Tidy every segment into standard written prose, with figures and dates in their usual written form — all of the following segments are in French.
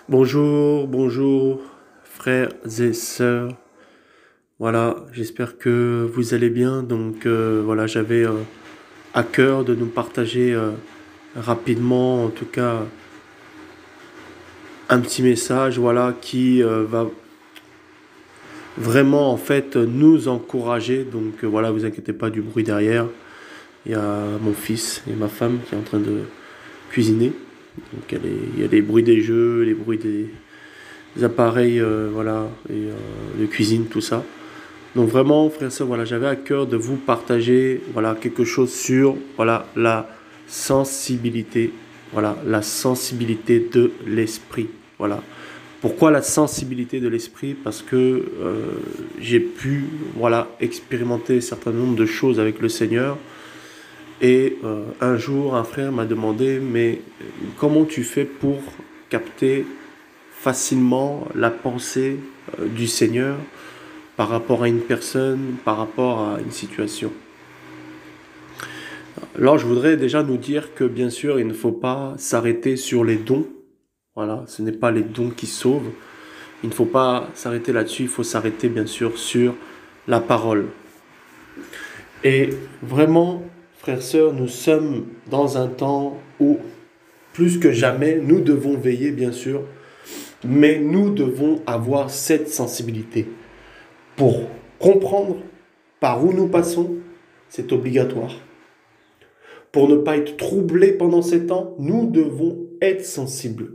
Bonjour, bonjour, frères et sœurs. Voilà, j'espère que vous allez bien. Voilà, j'avais à cœur de nous partager rapidement, en tout cas, un petit message, voilà, qui va vraiment en fait nous encourager. Voilà, vous inquiétez pas du bruit derrière. Il y a mon fils et ma femme qui est en train de cuisiner. Il y a les bruits des jeux, les bruits des appareils, voilà, de cuisine, tout ça. Donc vraiment, frère et sœur, voilà, j'avais à cœur de vous partager, voilà, quelque chose sur, voilà, la sensibilité, voilà, la sensibilité de l'esprit, voilà. Pourquoi la sensibilité de l'esprit? Parce que j'ai pu, voilà, expérimenter un certain nombre de choses avec le Seigneur. Et un jour, un frère m'a demandé, mais comment tu fais pour capter facilement la pensée du Seigneur par rapport à une personne, par rapport à une situation. Alors je voudrais déjà nous dire que bien sûr, il ne faut pas s'arrêter sur les dons. Voilà, ce n'est pas les dons qui sauvent. Il ne faut pas s'arrêter là-dessus, il faut s'arrêter bien sûr sur la parole. Et vraiment, frères, sœurs, nous sommes dans un temps où, plus que jamais, nous devons veiller, bien sûr, mais nous devons avoir cette sensibilité. Pour comprendre par où nous passons, c'est obligatoire. Pour ne pas être troublés pendant ces temps, nous devons être sensibles.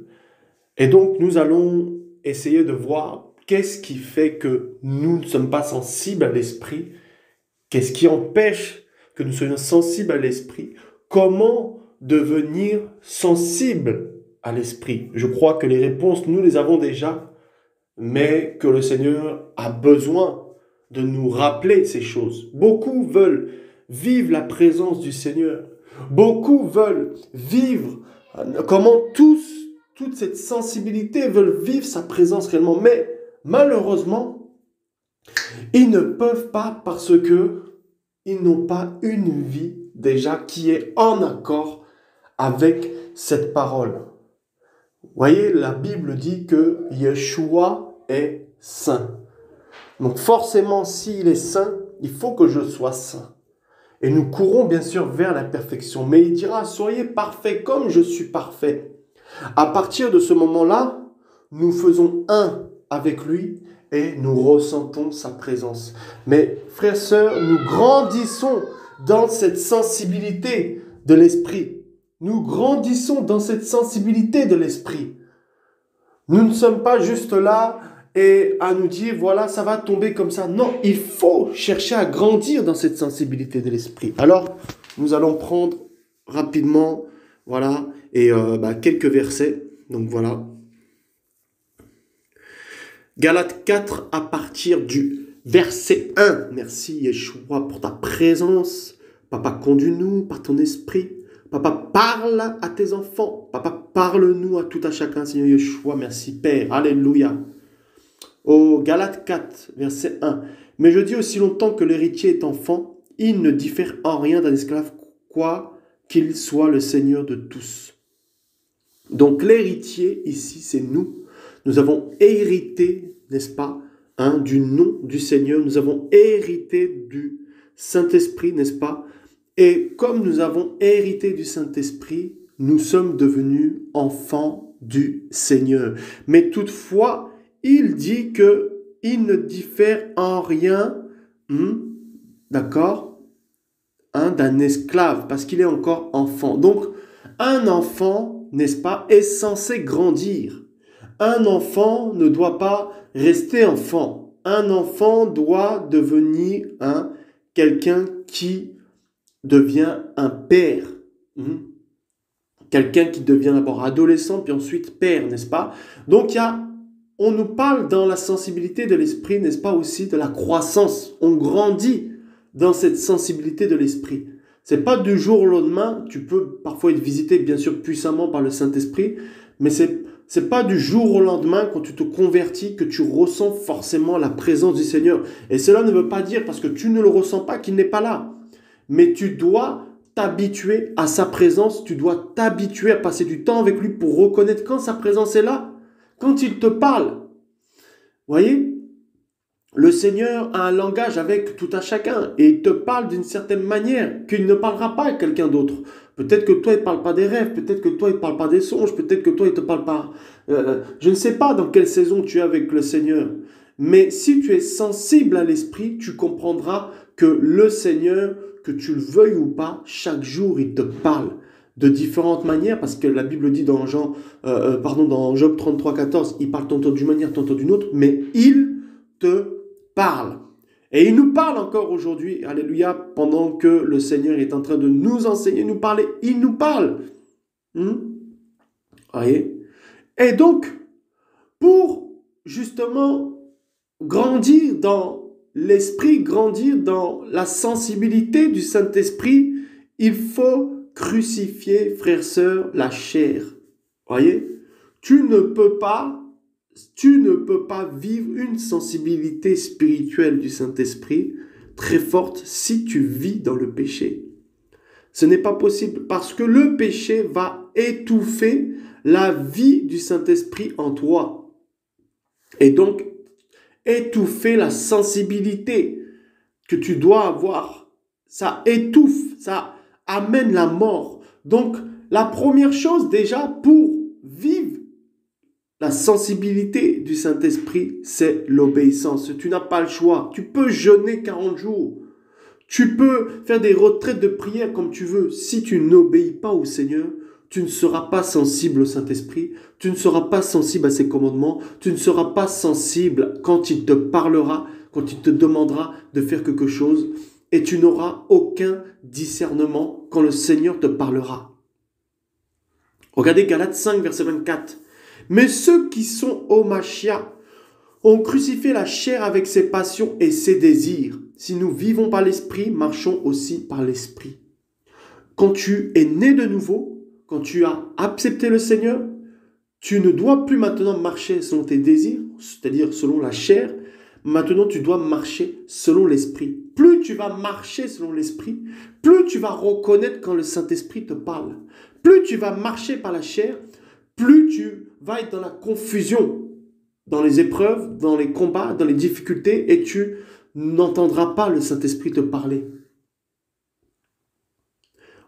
Et donc, nous allons essayer de voir qu'est-ce qui fait que nous ne sommes pas sensibles à l'esprit, qu'est-ce qui empêche que nous soyons sensibles à l'esprit, comment devenir sensibles à l'esprit. Je crois que les réponses, nous les avons déjà, mais que le Seigneur a besoin de nous rappeler ces choses. Beaucoup veulent vivre la présence du Seigneur. Beaucoup veulent vivre comment toute cette sensibilité veulent vivre sa présence réellement. Mais malheureusement, ils ne peuvent pas parce que ils n'ont pas une vie déjà qui est en accord avec cette parole. Vous voyez, la Bible dit que Yeshua est saint. Donc forcément, s'il est saint, il faut que je sois saint. Et nous courons bien sûr vers la perfection. Mais il dira, soyez parfaits comme je suis parfait. À partir de ce moment-là, nous faisons un avec lui et nous ressentons sa présence. Mais frères, sœurs, nous grandissons dans cette sensibilité de l'esprit. Nous grandissons dans cette sensibilité de l'esprit. Nous ne sommes pas juste là et à nous dire, voilà, ça va tomber comme ça. Non, il faut chercher à grandir dans cette sensibilité de l'esprit. Alors, nous allons prendre rapidement, voilà, et quelques versets. Donc voilà. Galates 4 à partir du verset 1. Merci Yeshua pour ta présence. Papa, conduis-nous par ton esprit. Papa, parle à tes enfants. Papa, parle-nous à tout à chacun, Seigneur Yeshua. Merci Père. Alléluia. Au Galates 4, verset 1. Mais je dis aussi longtemps que l'héritier est enfant, il ne diffère en rien d'un esclave, quoi qu'il soit le Seigneur de tous. Donc l'héritier ici, c'est nous. Nous avons hérité, n'est-ce pas, du nom du Seigneur. Nous avons hérité du Saint-Esprit, n'est-ce pas? Et comme nous avons hérité du Saint-Esprit, nous sommes devenus enfants du Seigneur. Mais toutefois, il dit que il ne diffère en rien, d'accord, d'un esclave, parce qu'il est encore enfant. Donc, un enfant, n'est-ce pas, est censé grandir. Un enfant ne doit pas rester enfant. Un enfant doit devenir quelqu'un qui devient un père. Quelqu'un qui devient d'abord adolescent, puis ensuite père, n'est-ce pas? Donc, on nous parle dans la sensibilité de l'esprit, n'est-ce pas, aussi de la croissance. On grandit dans cette sensibilité de l'esprit. C'est pas du jour au lendemain. Tu peux parfois être visité, bien sûr, puissamment par le Saint-Esprit, mais c'est pas du jour au lendemain, quand tu te convertis, que tu ressens forcément la présence du Seigneur. Et cela ne veut pas dire, parce que tu ne le ressens pas, qu'il n'est pas là. Mais tu dois t'habituer à sa présence, tu dois t'habituer à passer du temps avec lui pour reconnaître quand sa présence est là, quand il te parle, voyez, le Seigneur a un langage avec tout un chacun et il te parle d'une certaine manière qu'il ne parlera pas à quelqu'un d'autre. Peut-être que toi, il ne te parle pas des rêves, peut-être que toi, il ne te parle pas des songes, peut-être que toi, il ne te parle pas... je ne sais pas dans quelle saison tu es avec le Seigneur, mais si tu es sensible à l'Esprit, tu comprendras que le Seigneur, que tu le veuilles ou pas, chaque jour, il te parle de différentes manières, parce que la Bible dit dans dans Job 33, 14, il parle tantôt d'une manière, tantôt d'une autre, mais il te parle. Et il nous parle encore aujourd'hui, alléluia, pendant que le Seigneur est en train de nous enseigner, nous parler, il nous parle. Voyez? Et donc, pour justement grandir dans l'esprit, grandir dans la sensibilité du Saint-Esprit, il faut crucifier, frères, sœurs, la chair. Voyez? Tu ne peux pas vivre une sensibilité spirituelle du Saint-Esprit très forte si tu vis dans le péché. Ce n'est pas possible parce que le péché va étouffer la vie du Saint-Esprit en toi. Et donc, étouffer la sensibilité que tu dois avoir. Ça étouffe, ça amène la mort. Donc, la première chose déjà pour vivre la sensibilité du Saint-Esprit, c'est l'obéissance. Tu n'as pas le choix. Tu peux jeûner 40 jours. Tu peux faire des retraites de prière comme tu veux. Si tu n'obéis pas au Seigneur, tu ne seras pas sensible au Saint-Esprit. Tu ne seras pas sensible à ses commandements. Tu ne seras pas sensible quand il te parlera, quand il te demandera de faire quelque chose. Et tu n'auras aucun discernement quand le Seigneur te parlera. Regardez Galates 5, verset 24. Mais ceux qui sont au Mashiach ont crucifié la chair avec ses passions et ses désirs. Si nous vivons par l'Esprit, marchons aussi par l'Esprit. Quand tu es né de nouveau, quand tu as accepté le Seigneur, tu ne dois plus maintenant marcher selon tes désirs, c'est-à-dire selon la chair. Maintenant, tu dois marcher selon l'Esprit. Plus tu vas marcher selon l'Esprit, plus tu vas reconnaître quand le Saint-Esprit te parle. Plus tu vas marcher par la chair, plus tu vas être dans la confusion, dans les épreuves, dans les combats, dans les difficultés, et tu n'entendras pas le Saint-Esprit te parler.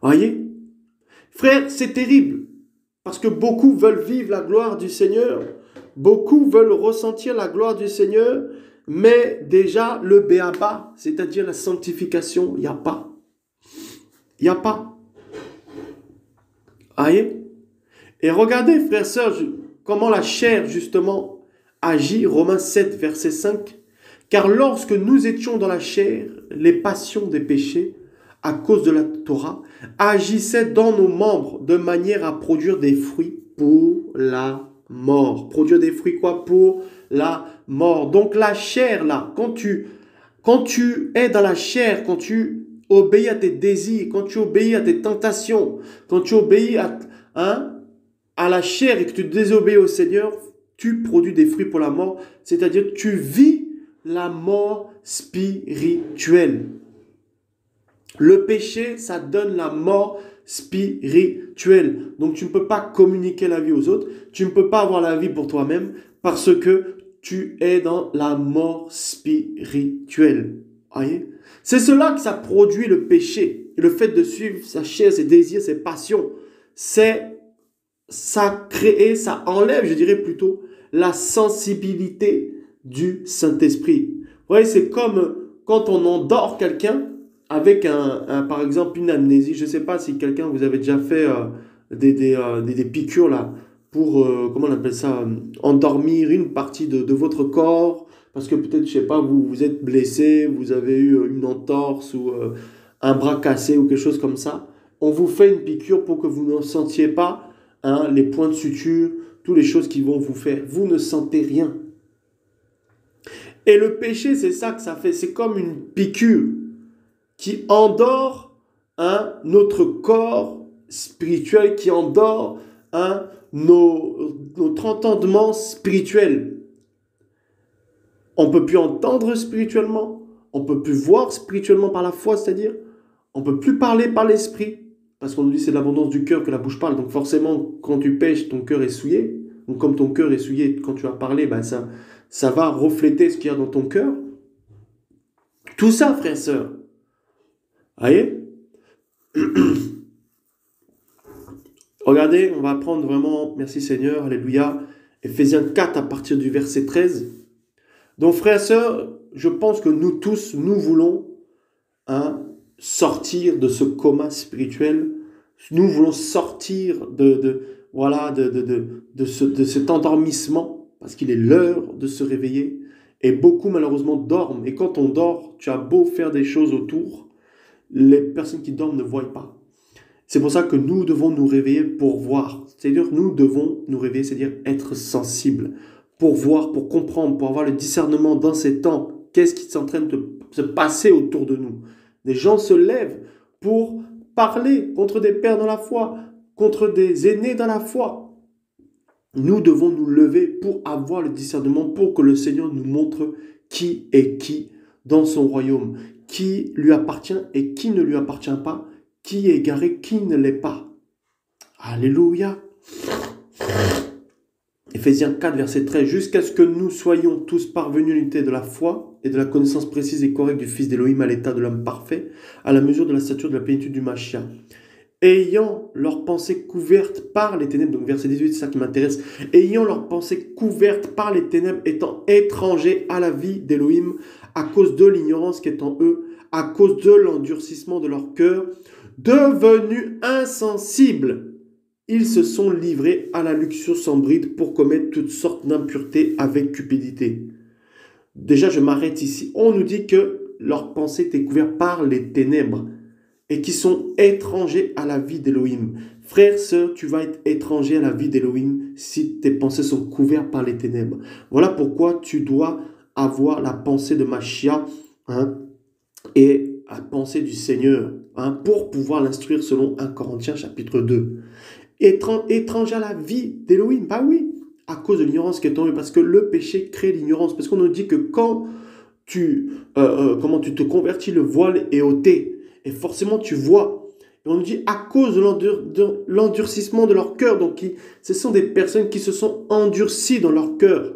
Voyez? Frère, c'est terrible, parce que beaucoup veulent vivre la gloire du Seigneur, beaucoup veulent ressentir la gloire du Seigneur, mais déjà le béaba, c'est-à-dire la sanctification, il n'y a pas. Il n'y a pas. Voyez? Et regardez, frères, sœurs, comment la chair, justement, agit. Romains 7, verset 5. Car lorsque nous étions dans la chair, les passions des péchés, à cause de la Torah, agissaient dans nos membres de manière à produire des fruits pour la mort. Produire des fruits quoi? Pour la mort. Donc la chair, là, quand tu es dans la chair, quand tu obéis à tes désirs, quand tu obéis à tes tentations, quand tu obéis à la chair et que tu désobéis au Seigneur, tu produis des fruits pour la mort, c'est-à-dire que tu vis la mort spirituelle. Le péché, ça donne la mort spirituelle. Donc tu ne peux pas communiquer la vie aux autres, tu ne peux pas avoir la vie pour toi-même parce que tu es dans la mort spirituelle. Voyez? C'est cela que ça produit le péché. Le fait de suivre sa chair, ses désirs, ses passions, ça enlève, je dirais plutôt, la sensibilité du Saint-Esprit. Vous voyez, c'est comme quand on endort quelqu'un avec par exemple une amnésie. Je ne sais pas si quelqu'un, vous avez déjà fait des piqûres là, pour, comment on appelle ça, endormir une partie de votre corps, parce que peut-être, je ne sais pas, vous êtes blessé, vous avez eu une entorse ou un bras cassé ou quelque chose comme ça. On vous fait une piqûre pour que vous ne sentiez pas les points de suture, toutes les choses qui vont vous faire. Vous ne sentez rien. Et le péché, c'est ça que ça fait. C'est comme une piqûre qui endort notre corps spirituel, qui endort notre entendement spirituel. On ne peut plus entendre spirituellement, on ne peut plus voir spirituellement par la foi, c'est-à-dire on ne peut plus parler par l'esprit, parce qu'on nous dit c'est de l'abondance du cœur que la bouche parle, donc forcément quand tu pêches, ton cœur est souillé, Donc, comme ton cœur est souillé quand tu as parlé, ben ça va refléter ce qu'il y a dans ton cœur. Tout ça, frères et sœurs. Voyez? Regardez, on va apprendre vraiment, merci Seigneur, alléluia, Éphésiens 4 à partir du verset 13. Donc, frères et sœurs, je pense que nous tous, nous voulons sortir de ce coma spirituel. Nous voulons sortir de cet endormissement, parce qu'il est l'heure de se réveiller. Et beaucoup, malheureusement, dorment. Et quand on dort, tu as beau faire des choses autour, les personnes qui dorment ne voient pas. C'est pour ça que nous devons nous réveiller pour voir. C'est-à-dire, nous devons nous réveiller, c'est-à-dire être sensibles, pour voir, pour comprendre, pour avoir le discernement dans ces temps. Qu'est-ce qui est en train de se passer autour de nous? Des gens se lèvent pour parler contre des pères dans la foi, contre des aînés dans la foi. Nous devons nous lever pour avoir le discernement, pour que le Seigneur nous montre qui est qui dans son royaume, qui lui appartient et qui ne lui appartient pas, qui est égaré, qui ne l'est pas. Alléluia. Éphésiens 4, verset 13. Jusqu'à ce que nous soyons tous parvenus à l'unité de la foi et de la connaissance précise et correcte du Fils d'Élohim à l'état de l'homme parfait, à la mesure de la stature de la plénitude du Mashiach. Ayant leurs pensées couvertes par les ténèbres, donc verset 18, c'est ça qui m'intéresse, ayant leurs pensées couvertes par les ténèbres, étant étrangers à la vie d'Élohim, à cause de l'ignorance qui est en eux, à cause de l'endurcissement de leur cœur, devenus insensibles, ils se sont livrés à la luxure sans bride pour commettre toutes sortes d'impuretés avec cupidité. Déjà, je m'arrête ici. On nous dit que leurs pensées étaient couvertes par les ténèbres et qui sont étrangers à la vie d'Élohim. Frère, sœur, tu vas être étranger à la vie d'Élohim si tes pensées sont couvertes par les ténèbres. Voilà pourquoi tu dois avoir la pensée de Mashiach et la pensée du Seigneur pour pouvoir l'instruire selon 1 Corinthiens chapitre 2. Étranger à la vie d'Élohim, bah oui, à cause de l'ignorance qui est en eux, parce que le péché crée l'ignorance, parce qu'on nous dit que quand tu te convertis, le voile est ôté. Et forcément, tu vois. Et on nous dit à cause de l'endurcissement de leur cœur. Donc, ce sont des personnes qui se sont endurcies dans leur cœur,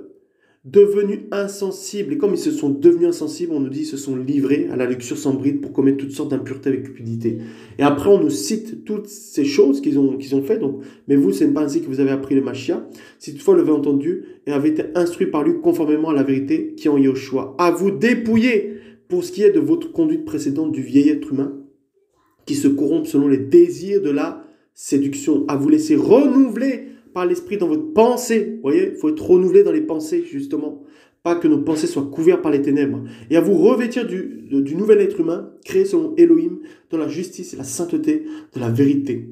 devenus insensibles. Et comme ils se sont devenus insensibles, on nous dit qu'ils se sont livrés à la luxure sans bride pour commettre toutes sortes d'impuretés avec cupidité. Et après, on nous cite toutes ces choses qu'ils ont fait. Donc, mais vous, ce n'est pas ainsi que vous avez appris le Mashiach. Si toutefois vous l'avez entendu et avez été instruit par lui conformément à la vérité qui est en Yahushua, à vous dépouiller pour ce qui est de votre conduite précédente du vieil être humain qui se corrompt selon les désirs de la séduction, à vous laisser renouveler par l'esprit dans votre pensée. Vous voyez, il faut être renouvelé dans les pensées, justement. Pas que nos pensées soient couvertes par les ténèbres. Et à vous revêtir du nouvel être humain, créé selon Elohim, dans la justice et la sainteté de la vérité.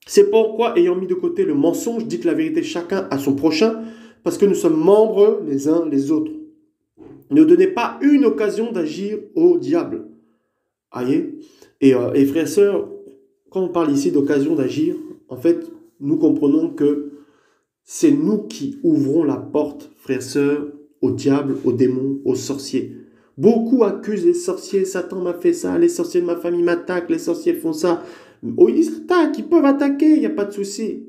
C'est pourquoi, ayant mis de côté le mensonge, dites la vérité chacun à son prochain, parce que nous sommes membres les uns les autres. Ne donnez pas une occasion d'agir au diable. Voyez ? Et frères et sœurs, quand on parle ici d'occasion d'agir, en fait, nous comprenons que c'est nous qui ouvrons la porte, frères et sœurs, au diable, aux démons, aux sorciers. Beaucoup accusent les sorciers, Satan m'a fait ça, les sorciers de ma famille m'attaquent, les sorciers font ça. Oh, ils attaquent, ils peuvent attaquer, il n'y a pas de souci.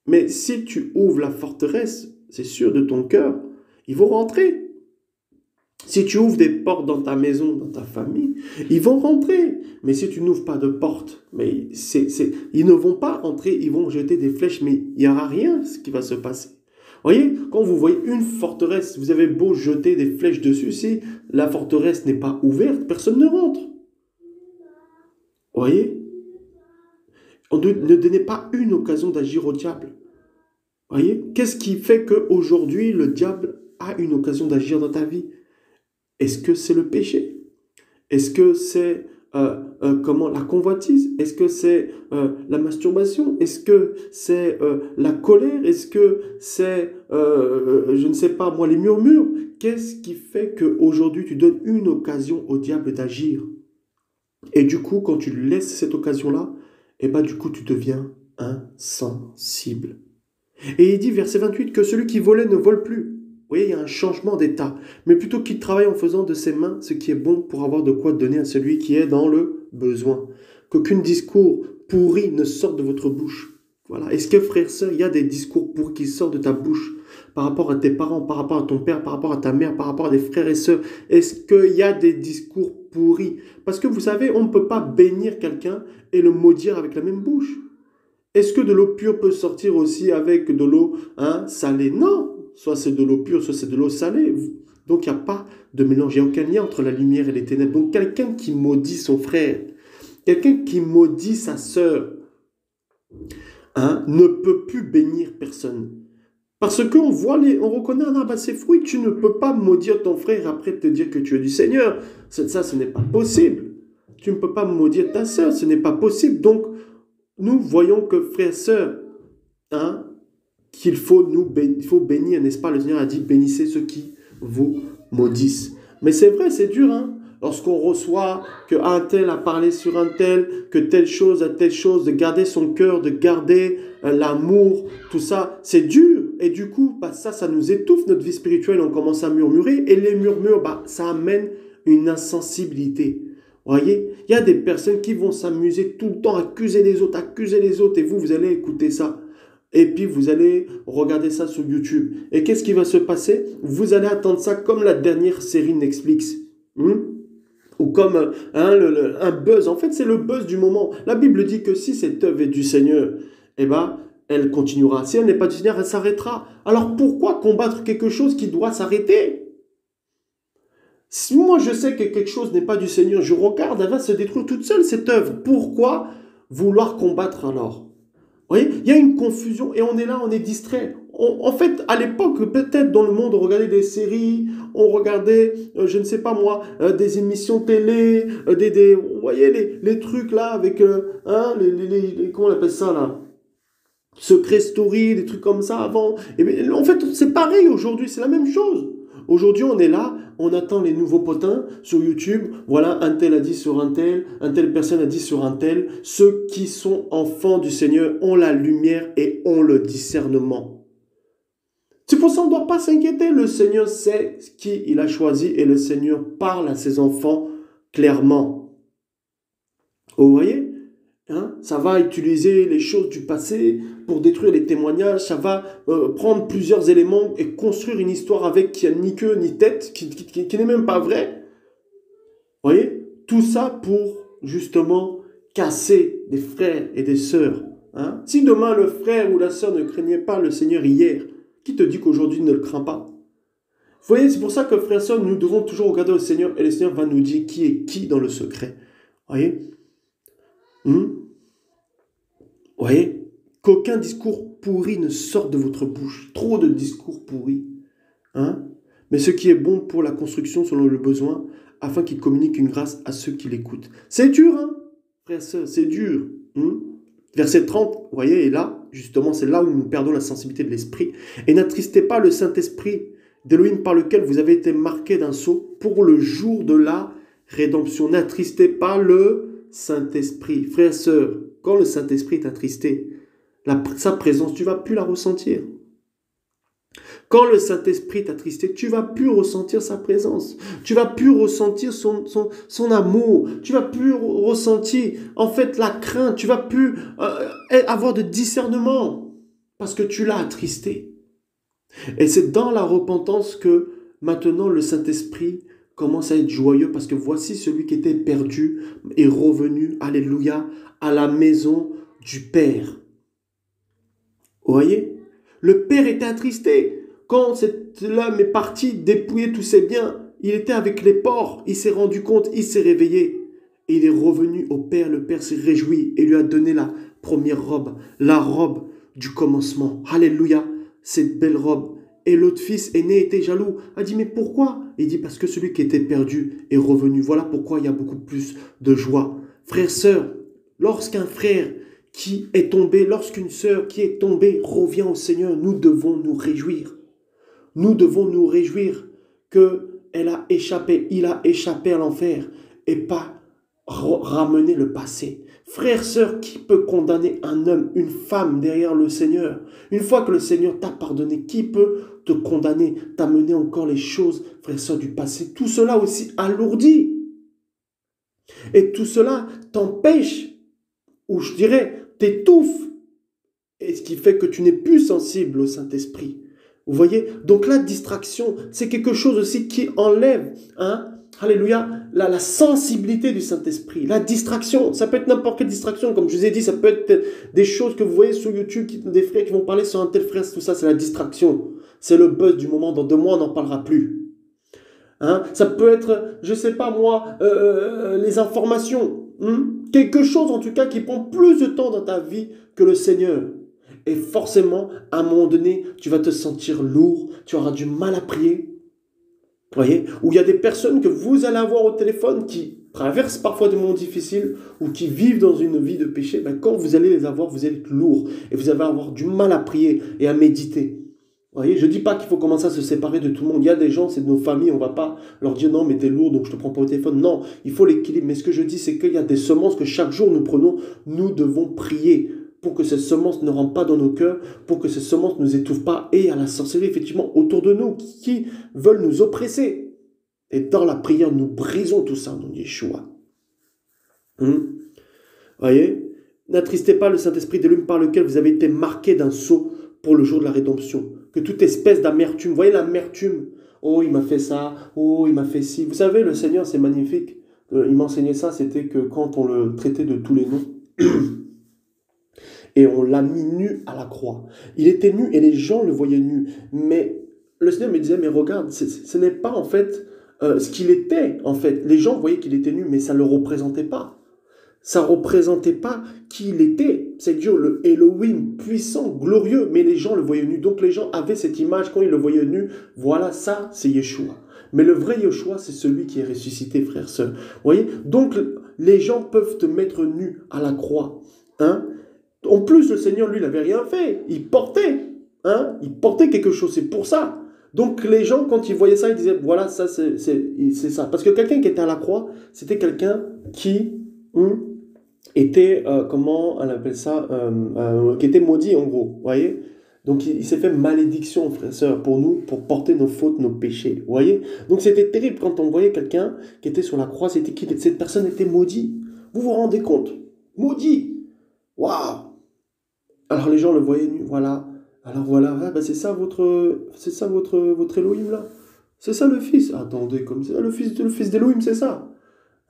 Mais si tu ouvres la forteresse, c'est sûr, de ton cœur, ils vont rentrer. Si tu ouvres des portes dans ta maison, dans ta famille, ils vont rentrer. Mais si tu n'ouvres pas de porte, mais ils ne vont pas entrer, ils vont jeter des flèches, mais il n'y aura rien ce qui va se passer. Voyez, quand vous voyez une forteresse, vous avez beau jeter des flèches dessus, si la forteresse n'est pas ouverte, personne ne rentre. Voyez, ne donnez pas une occasion d'agir au diable. Voyez, qu'est-ce qui fait qu'aujourd'hui, le diable a une occasion d'agir dans ta vie? Est-ce que c'est le péché? Est-ce que c'est la convoitise? Est-ce que c'est la masturbation? Est-ce que c'est la colère? Est-ce que c'est, je ne sais pas moi, les murmures? Qu'est-ce qui fait qu'aujourd'hui tu donnes une occasion au diable d'agir? Et du coup, quand tu laisses cette occasion-là, du coup tu deviens insensible. Et il dit, verset 28, que celui qui volait ne vole plus. Vous voyez, il y a un changement d'état. Mais plutôt qu'il travaille en faisant de ses mains ce qui est bon pour avoir de quoi donner à celui qui est dans le besoin. Qu'aucun discours pourri ne sorte de votre bouche. Voilà. Est-ce que, frère, sœur, il y a des discours pourris qui sortent de ta bouche par rapport à tes parents, par rapport à ton père, par rapport à ta mère, par rapport à des frères et sœurs? Est-ce qu'il y a des discours pourris? Parce que vous savez, on ne peut pas bénir quelqu'un et le maudire avec la même bouche. Est-ce que de l'eau pure peut sortir aussi avec de l'eau salée? Non. Soit c'est de l'eau pure, soit c'est de l'eau salée. Donc il n'y a pas de mélange. Il n'y a aucun lien entre la lumière et les ténèbres. Donc quelqu'un qui maudit son frère, quelqu'un qui maudit sa sœur, ne peut plus bénir personne. Parce qu'on voit on reconnaît un arbre à ses fruits. Tu ne peux pas maudire ton frère et après te dire que tu es du Seigneur. Ça, ce n'est pas possible. Tu ne peux pas maudire ta sœur, ce n'est pas possible. Donc, nous voyons que frères et sœurs, qu'il faut il faut bénir, n'est-ce pas? Le Seigneur a dit, bénissez ceux qui vous maudissent. Mais c'est vrai, c'est dur, lorsqu'on reçoit qu'un tel a parlé sur un tel, que telle chose à telle chose, de garder son cœur, de garder l'amour, tout ça, c'est dur. Et du coup, ça nous étouffe notre vie spirituelle, on commence à murmurer, et les murmures, ça amène une insensibilité. Vous voyez, il y a des personnes qui vont s'amuser tout le temps, accuser les autres, et vous allez écouter ça. Et puis, vous allez regarder ça sur YouTube. Et qu'est-ce qui va se passer? Vous allez attendre ça comme la dernière série Netflix. Ou comme un buzz. En fait, c'est le buzz du moment. La Bible dit que si cette œuvre est du Seigneur, elle continuera. Si elle n'est pas du Seigneur, elle s'arrêtera. Alors, pourquoi combattre quelque chose qui doit s'arrêter? Si moi, je sais que quelque chose n'est pas du Seigneur, je regarde, elle va se détruire toute seule, cette œuvre. Pourquoi vouloir combattre alors? Vous voyez, il y a une confusion et on est là, on est distrait. En fait, à l'époque, peut-être dans le monde, on regardait des séries, on regardait, je ne sais pas moi, des émissions télé, vous voyez les trucs là avec, comment on appelle ça là? Secret Story, des trucs comme ça avant. Et bien, en fait, c'est pareil aujourd'hui, c'est la même chose. Aujourd'hui, on est là, on attend les nouveaux potins sur YouTube. Voilà, un tel a dit sur un telle personne a dit sur un tel. Ceux qui sont enfants du Seigneur ont la lumière et ont le discernement. C'est pour ça qu'on ne doit pas s'inquiéter. Le Seigneur sait qui il a choisi et le Seigneur parle à ses enfants clairement. Vous voyez? Ça va utiliser les choses du passé pour détruire les témoignages, ça va prendre plusieurs éléments et construire une histoire avec qui n'a ni queue ni tête, qui n'est même pas vraie. Vous voyez? Tout ça pour justement casser des frères et des sœurs. Si demain le frère ou la sœur ne craignait pas le Seigneur hier, qui te dit qu'aujourd'hui ne le craint pas? Vous voyez, c'est pour ça que frères et sœurs, nous devons toujours regarder au Seigneur et le Seigneur va nous dire qui est qui dans le secret. Vous voyez? Vous voyez, qu'aucun discours pourri ne sorte de votre bouche. Trop de discours pourris. Mais ce qui est bon pour la construction selon le besoin, afin qu'il communique une grâce à ceux qui l'écoutent. C'est dur, frère, sœur, c'est dur. Verset 30, vous voyez, et là, justement, c'est là où nous perdons la sensibilité de l'esprit. Et n'attristez pas le Saint-Esprit d'Élohim par lequel vous avez été marqués d'un sceau pour le jour de la rédemption. N'attristez pas le Saint-Esprit. Frère, sœur, quand le Saint-Esprit est attristé, sa présence, tu ne vas plus la ressentir. Quand le Saint-Esprit est attristé, tu ne vas plus ressentir sa présence. Tu ne vas plus ressentir son amour. Tu ne vas plus ressentir, en fait, la crainte. Tu ne vas plus avoir de discernement parce que tu l'as attristé. Et c'est dans la repentance que maintenant le Saint-Esprit commence à être joyeux parce que voici celui qui était perdu est revenu, alléluia, à la maison du Père. Vous voyez? Le Père était attristé. Quand cet homme est parti dépouiller tous ses biens, il était avec les porcs, il s'est rendu compte, il s'est réveillé. Et il est revenu au Père, le Père s'est réjoui et lui a donné la première robe, la robe du commencement. Alléluia, cette belle robe. Et l'autre fils aîné était jaloux, a dit mais pourquoi? Il dit parce que celui qui était perdu est revenu. Voilà pourquoi il y a beaucoup plus de joie. Frères, sœurs, lorsqu'un frère qui est tombé, lorsqu'une sœur qui est tombée revient au Seigneur, nous devons nous réjouir. Nous devons nous réjouir qu'il a échappé à l'enfer et pas ramener le passé. Frère, sœur, qui peut condamner un homme, une femme derrière le Seigneur? Une fois que le Seigneur t'a pardonné, qui peut te condamner, t'amener encore les choses, frère, sœur, du passé? Tout cela aussi alourdit. Et tout cela t'empêche, ou je dirais, t'étouffe Et ce qui fait que tu n'es plus sensible au Saint-Esprit. Vous voyez? Donc la distraction, c'est quelque chose aussi qui enlève, hein, alléluia, la sensibilité du Saint-Esprit. La distraction, ça peut être n'importe quelle distraction. Comme je vous ai dit, ça peut être des choses que vous voyez sur YouTube, des frères qui vont parler sur un tel frère, tout ça, c'est la distraction. C'est le buzz du moment. Dans 2 mois, on n'en parlera plus. Hein? Ça peut être, je ne sais pas moi, les informations. Quelque chose en tout cas qui prend plus de temps dans ta vie que le Seigneur. Et forcément, à un moment donné, tu vas te sentir lourd, tu auras du mal à prier. Vous voyez? Ou il y a des personnes que vous allez avoir au téléphone qui traversent parfois des moments difficiles ou qui vivent dans une vie de péché. Ben, quand vous allez les avoir, vous allez être lourd et vous allez avoir du mal à prier et à méditer. Vous voyez, je ne dis pas qu'il faut commencer à se séparer de tout le monde. Il y a des gens, c'est de nos familles, on ne va pas leur dire non, mais t'es lourd, donc je ne te prends pas au téléphone. Non, il faut l'équilibre. Mais ce que je dis, c'est qu'il y a des semences que chaque jour nous prenons. Nous devons prier pour que ces semences ne rentrent pas dans nos cœurs, pour que ces semences ne nous étouffent pas. Et à la sorcellerie, effectivement, autour de nous, qui veulent nous oppresser. Et dans la prière, nous brisons tout ça, nous, Yeshua. Vous voyez? N'attristez pas le Saint-Esprit de l'homme par lequel vous avez été marqué d'un sceau pour le jour de la rédemption. Que toute espèce d'amertume, vous voyez l'amertume, oh il m'a fait ça, oh il m'a fait ci. Vous savez, le Seigneur c'est magnifique. Il m'enseignait ça, c'était que quand on le traitait de tous les noms, et on l'a mis nu à la croix. Il était nu et les gens le voyaient nu. Mais le Seigneur me disait, mais regarde, ce n'est pas en fait ce qu'il était en fait. Les gens voyaient qu'il était nu, mais ça ne le représentait pas. Ça ne représentait pas qui il était. C'est Dieu, le Elohim, puissant, glorieux, mais les gens le voyaient nu. Donc les gens avaient cette image, quand ils le voyaient nu, voilà, ça, c'est Yeshua. Mais le vrai Yeshua, c'est celui qui est ressuscité, frères, sœurs. Vous voyez? Donc les gens peuvent te mettre nu à la croix. Hein? En plus, le Seigneur, lui, il n'avait rien fait. Il portait. Hein? Il portait quelque chose, c'est pour ça. Donc les gens, quand ils voyaient ça, ils disaient, voilà, ça, c'est ça. Parce que quelqu'un qui était à la croix, c'était quelqu'un qui... était, comment on appelle ça, qui était maudit en gros, vous voyez. Donc il s'est fait malédiction, frère, sœur, pour nous, pour porter nos fautes, nos péchés, vous voyez. Donc c'était terrible quand on voyait quelqu'un qui était sur la croix, c'était qui? Cette personne était maudite. Vous vous rendez compte? Maudit. Waouh. Alors les gens le voyaient nu, voilà. Alors voilà, ah, ben c'est ça votre Elohim là. C'est ça le fils. Attendez, comme ça, le fils d'Elohim, c'est ça.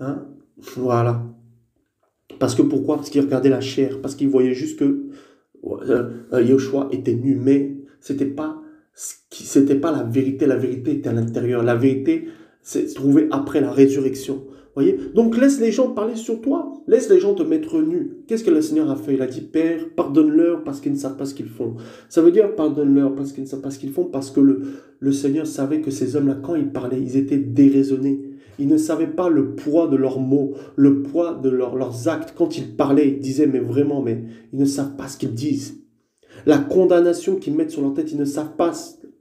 Hein? Voilà. Parce que pourquoi? Parce qu'il regardait la chair, parce qu'il voyait juste que Yoshua était nu, mais c'était pas la vérité était à l'intérieur. La vérité se trouvait après la résurrection. Voyez? Donc laisse les gens parler sur toi, laisse les gens te mettre nu. Qu'est-ce que le Seigneur a fait? Il a dit, Père, pardonne-leur parce qu'ils ne savent pas ce qu'ils font. Ça veut dire pardonne-leur parce qu'ils ne savent pas ce qu'ils font, parce que le Seigneur savait que ces hommes-là, quand ils parlaient, ils étaient déraisonnés. Ils ne savaient pas le poids de leurs mots, le poids de leurs actes. Quand ils parlaient, ils disaient, mais vraiment, mais ils ne savent pas ce qu'ils disent. La condamnation qu'ils mettent sur leur tête, ils ne savent pas.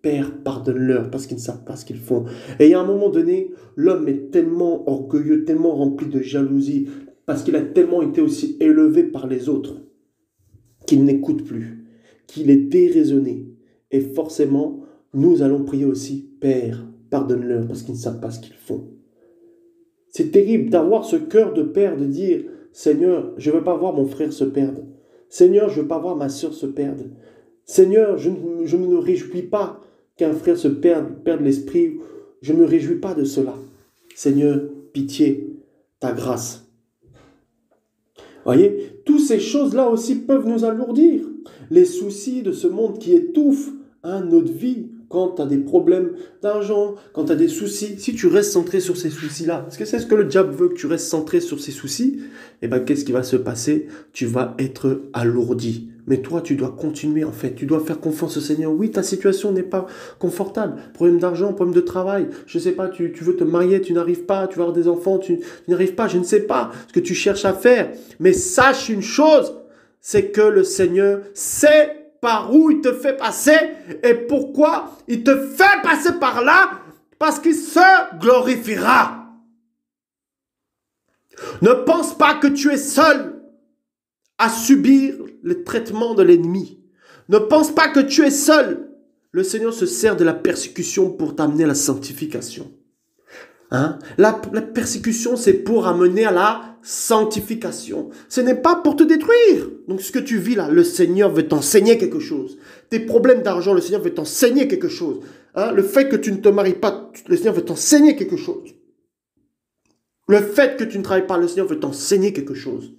Père, pardonne-leur parce qu'ils ne savent pas ce qu'ils font. Et à un moment donné, l'homme est tellement orgueilleux, tellement rempli de jalousie, parce qu'il a tellement été aussi élevé par les autres, qu'il n'écoute plus, qu'il est déraisonné. Et forcément, nous allons prier aussi, Père, pardonne-leur parce qu'ils ne savent pas ce qu'ils font. C'est terrible d'avoir ce cœur de père, de dire, Seigneur, je ne veux pas voir mon frère se perdre. Seigneur, je ne veux pas voir ma soeur se perdre. Seigneur, je ne me réjouis pas qu'un frère se perde l'esprit. Je ne me réjouis pas de cela. Seigneur, pitié, ta grâce. Voyez, toutes ces choses-là aussi peuvent nous alourdir. Les soucis de ce monde qui étouffent notre vie. Quand tu as des problèmes d'argent, quand tu as des soucis, si tu restes centré sur ces soucis-là, parce que c'est ce que le diable veut, que tu restes centré sur ces soucis, et bien qu'est-ce qui va se passer? Tu vas être alourdi. Mais toi, tu dois continuer en fait, tu dois faire confiance au Seigneur. Oui, ta situation n'est pas confortable, problème d'argent, problème de travail, je ne sais pas, tu veux te marier, tu n'arrives pas, tu veux avoir des enfants, tu n'arrives pas, je ne sais pas ce que tu cherches à faire. Mais sache une chose, c'est que le Seigneur sait par où il te fait passer et pourquoi il te fait passer par là, parce qu'il se glorifiera. Ne pense pas que tu es seul à subir le traitement de l'ennemi. Ne pense pas que tu es seul. Le Seigneur se sert de la persécution pour t'amener à la sanctification. Hein? La persécution, c'est pour amener à la sanctification. Ce n'est pas pour te détruire. Donc ce que tu vis là, le Seigneur veut t'enseigner quelque chose. Tes problèmes d'argent, le Seigneur veut t'enseigner quelque chose. Hein? Le fait que tu ne te maries pas, le Seigneur veut t'enseigner quelque chose. Le fait que tu ne travailles pas, le Seigneur veut t'enseigner quelque chose.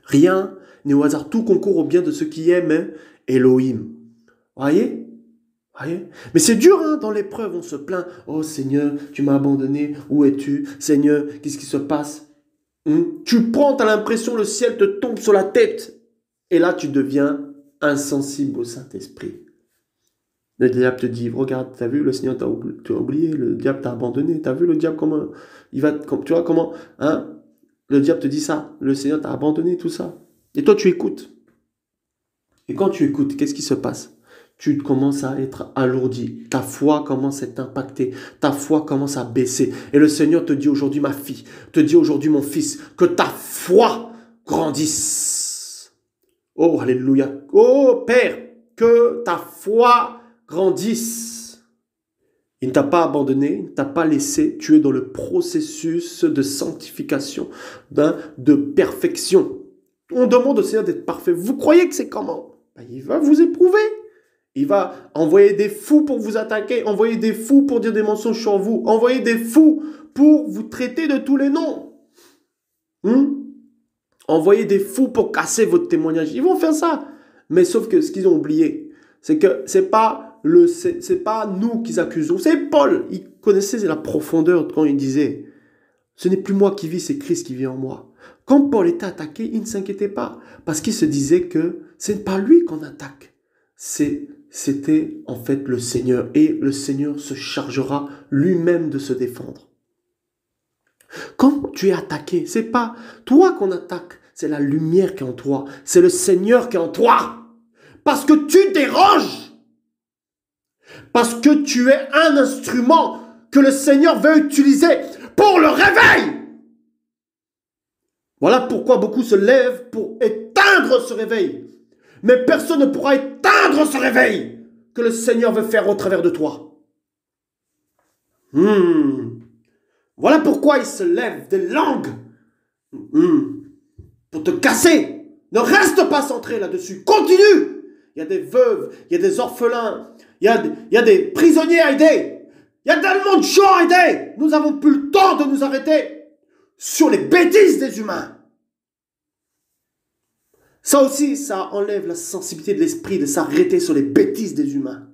Rien n'est au hasard. Tout concourt au bien de ceux qui aiment Elohim. Voyez? Mais c'est dur, hein, dans l'épreuve, on se plaint. Oh Seigneur, tu m'as abandonné, où es-tu? Seigneur, qu'est-ce qui se passe? Tu prends, tu as l'impression le ciel te tombe sur la tête. Et là, tu deviens insensible au Saint-Esprit. Le diable te dit, regarde, tu as vu, le Seigneur t'a oublié, le diable t'a abandonné. Tu as vu le diable comment il va, tu vois comment, hein? Le diable te dit ça, le Seigneur t'a abandonné, tout ça. Et toi, tu écoutes. Et quand tu écoutes, qu'est-ce qui se passe? Tu commences à être alourdi. Ta foi commence à être impactée. Ta foi commence à baisser. Et le Seigneur te dit aujourd'hui, ma fille, te dit aujourd'hui, mon fils, que ta foi grandisse. Oh, alléluia. Oh, Père, que ta foi grandisse. Il ne t'a pas abandonné, il ne t'a pas laissé. Tu es dans le processus de sanctification, de perfection. On demande au Seigneur d'être parfait. Vous croyez que c'est comment? Il va vous éprouver. Il va envoyer des fous pour vous attaquer, envoyer des fous pour dire des mensonges sur vous, envoyer des fous pour vous traiter de tous les noms. Envoyer des fous pour casser votre témoignage. Ils vont faire ça. Mais sauf que ce qu'ils ont oublié, c'est que c'est pas nous qu'ils accusons, c'est Paul. Il connaissait la profondeur quand il disait, ce n'est plus moi qui vis, c'est Christ qui vit en moi. Quand Paul était attaqué, il ne s'inquiétait pas parce qu'il se disait que ce n'est pas lui qu'on attaque. C'était en fait le Seigneur et le Seigneur se chargera lui-même de se défendre. Quand tu es attaqué, c'est pas toi qu'on attaque, c'est la lumière qui est en toi, c'est le Seigneur qui est en toi. Parce que tu déranges, parce que tu es un instrument que le Seigneur veut utiliser pour le réveil. Voilà pourquoi beaucoup se lèvent pour éteindre ce réveil. Mais personne ne pourra éteindre ce réveil que le Seigneur veut faire au travers de toi. Voilà pourquoi il se lève des langues pour te casser. Ne reste pas centré là-dessus. Continue. Il y a des veuves, il y a des orphelins, il y a des prisonniers à aider. Il y a tellement de gens à aider. Nous n'avons plus le temps de nous arrêter sur les bêtises des humains. Ça aussi, ça enlève la sensibilité de l'esprit de s'arrêter sur les bêtises des humains.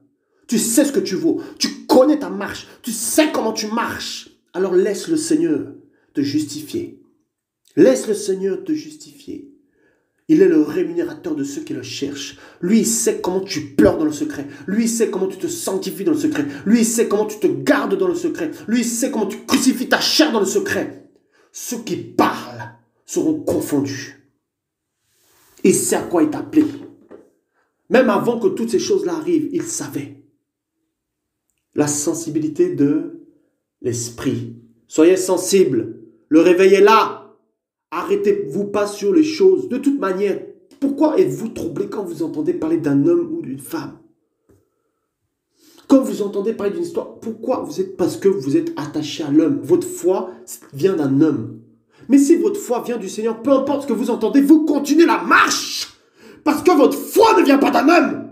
Tu sais ce que tu vaux, tu connais ta marche, tu sais comment tu marches. Alors laisse le Seigneur te justifier. Laisse le Seigneur te justifier. Il est le rémunérateur de ceux qui le cherchent. Lui, il sait comment tu pleures dans le secret. Lui, il sait comment tu te sanctifies dans le secret. Lui, il sait comment tu te gardes dans le secret. Lui, il sait comment tu crucifies ta chair dans le secret. Ceux qui parlent seront confondus. Il sait à quoi il t'a appelé. Même avant que toutes ces choses-là arrivent, il savait. La sensibilité de l'esprit. Soyez sensibles. Le réveil est là. Arrêtez-vous pas sur les choses. De toute manière, pourquoi êtes-vous troublé quand vous entendez parler d'un homme ou d'une femme? Quand vous entendez parler d'une histoire, pourquoi vous êtes? Parce que vous êtes attaché à l'homme. Votre foi vient d'un homme. Mais si votre foi vient du Seigneur, peu importe ce que vous entendez, vous continuez la marche. Parce que votre foi ne vient pas d'un homme.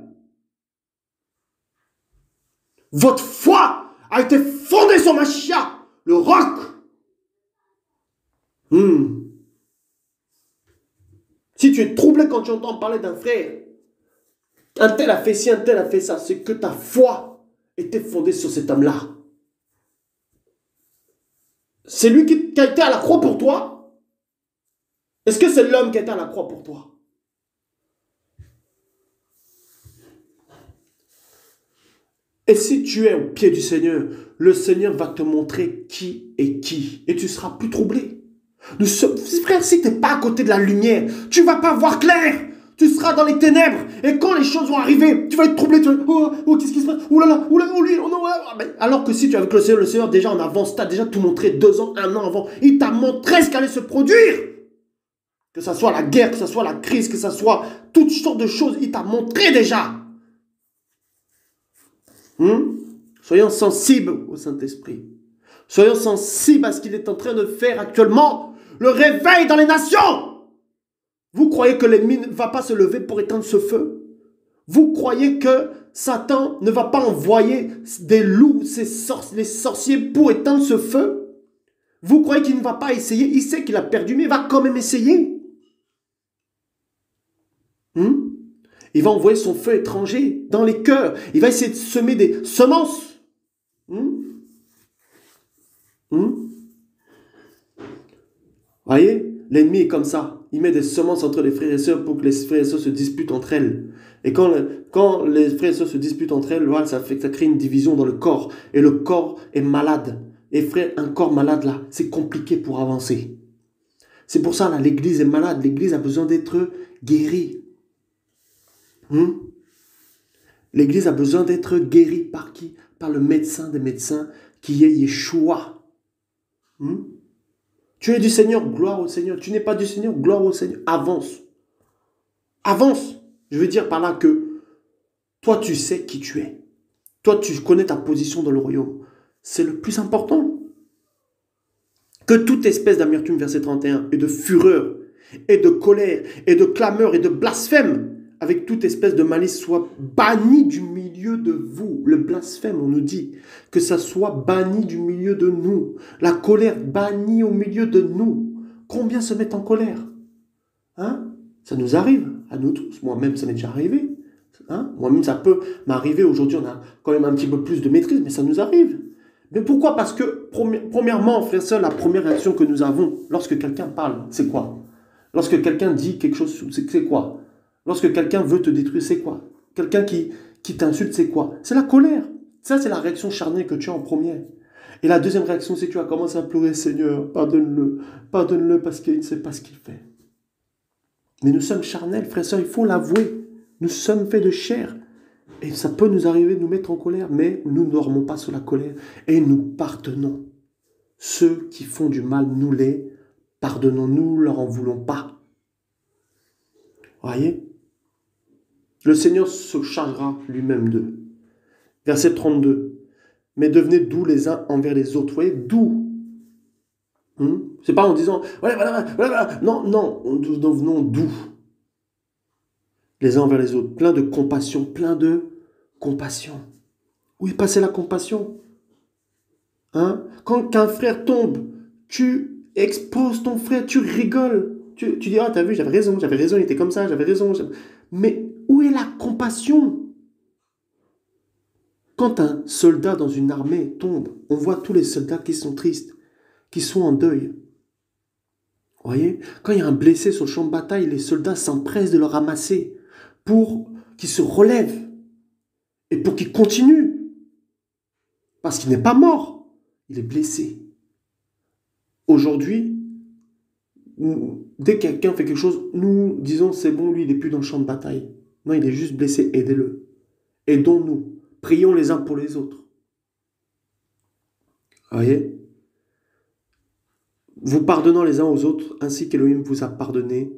Votre foi a été fondée sur Mashiach, le roc. Si tu es troublé quand tu entends parler d'un frère, un tel a fait ci, un tel a fait ça, c'est que ta foi était fondée sur cet homme-là. C'est lui qui a été à la croix pour toi? Est-ce que c'est l'homme qui a été à la croix pour toi? Et si tu es au pied du Seigneur, le Seigneur va te montrer qui est qui. Et tu ne seras plus troublé. Frère, si tu n'es pas à côté de la lumière, tu ne vas pas voir clair. Tu seras dans les ténèbres. Et quand les choses vont arriver, tu vas être troublé. Tu vas qu'est-ce qui se passe? Oh là là, oh lui, oh non. Alors que si tu es avec le Seigneur déjà en avance, tu as déjà tout montré 2 ans, 1 an avant. Il t'a montré ce qui allait se produire. Que ce soit la guerre, que ce soit la crise, que ce soit toutes sortes de choses, il t'a montré déjà. Soyons sensibles au Saint-Esprit. Soyons sensibles à ce qu'il est en train de faire actuellement. Le réveil dans les nations. Vous croyez que l'ennemi ne va pas se lever pour éteindre ce feu? Vous croyez que Satan ne va pas envoyer des loups, les sorciers pour éteindre ce feu? Vous croyez qu'il ne va pas essayer? Il sait qu'il a perdu, mais il va quand même essayer. Il va envoyer son feu étranger dans les cœurs. Il va essayer de semer des semences. Voyez, l'ennemi est comme ça. Il met des semences entre les frères et sœurs pour que les frères et sœurs se disputent entre elles. Et quand les frères et sœurs se disputent entre elles, voilà, ça crée une division dans le corps. Et le corps est malade. Et frère, un corps malade là, c'est compliqué pour avancer. C'est pour ça là, l'église est malade. L'église a besoin d'être guérie. L'église a besoin d'être guérie par qui? Par le médecin des médecins qui est Yeshua. Tu es du Seigneur, gloire au Seigneur. Tu n'es pas du Seigneur, gloire au Seigneur. Avance. Avance. Je veux dire par là que toi, tu sais qui tu es. Toi, tu connais ta position dans le royaume. C'est le plus important. Que toute espèce d'amertume, verset 31, et de fureur, et de colère, et de clameur, et de blasphème, avec toute espèce de malice, soit bannie du milieu de vous. Le blasphème, on nous dit que ça soit banni du milieu de nous. La colère bannie au milieu de nous. Combien se mettent en colère? Ça nous arrive, à nous tous. Moi-même, ça m'est déjà arrivé. Moi-même, ça peut m'arriver. Aujourd'hui, on a quand même un petit peu plus de maîtrise, mais ça nous arrive. Mais pourquoi? Parce que, premièrement, frère, seul, la première réaction que nous avons lorsque quelqu'un parle, c'est quoi? Lorsque quelqu'un dit quelque chose, c'est quoi? Lorsque quelqu'un veut te détruire, c'est quoi? Quelqu'un qui t'insulte, c'est quoi? C'est la colère. Ça, c'est la réaction charnelle que tu as en première. Et la deuxième réaction, c'est que tu vas commencer à pleurer, Seigneur, pardonne-le. Pardonne-le parce qu'il ne sait pas ce qu'il fait. Mais nous sommes charnels, frères et sœurs, il faut l'avouer. Nous sommes faits de chair. Et ça peut nous arriver de nous mettre en colère, mais nous ne dormons pas sous la colère. Et nous pardonnons. Ceux qui font du mal, nous les pardonnons. Nous ne leur en voulons pas. Voyez? Le Seigneur se chargera lui-même d'eux. Verset 32. Mais devenez doux les uns envers les autres. Vous voyez, doux. C'est pas en disant, voilà. Non, nous devenons doux. Les uns envers les autres. Plein de compassion, Où est passée la compassion? Quand un frère tombe, tu exposes ton frère, tu rigoles. Tu dis, t'as vu, j'avais raison, il était comme ça, j'avais raison. Mais où est la compassion? Quand un soldat dans une armée tombe, on voit tous les soldats qui sont tristes, qui sont en deuil. Vous voyez? Quand il y a un blessé sur le champ de bataille, les soldats s'empressent de le ramasser pour qu'il se relève et pour qu'il continue. Parce qu'il n'est pas mort, il est blessé. Aujourd'hui, dès que quelqu'un fait quelque chose, nous disons c'est bon, lui il n'est plus dans le champ de bataille. Non, il est juste blessé, aidez-le. Aidons-nous, prions les uns pour les autres. Vous voyez? Vous pardonnant les uns aux autres, ainsi qu'Élohim vous a pardonné,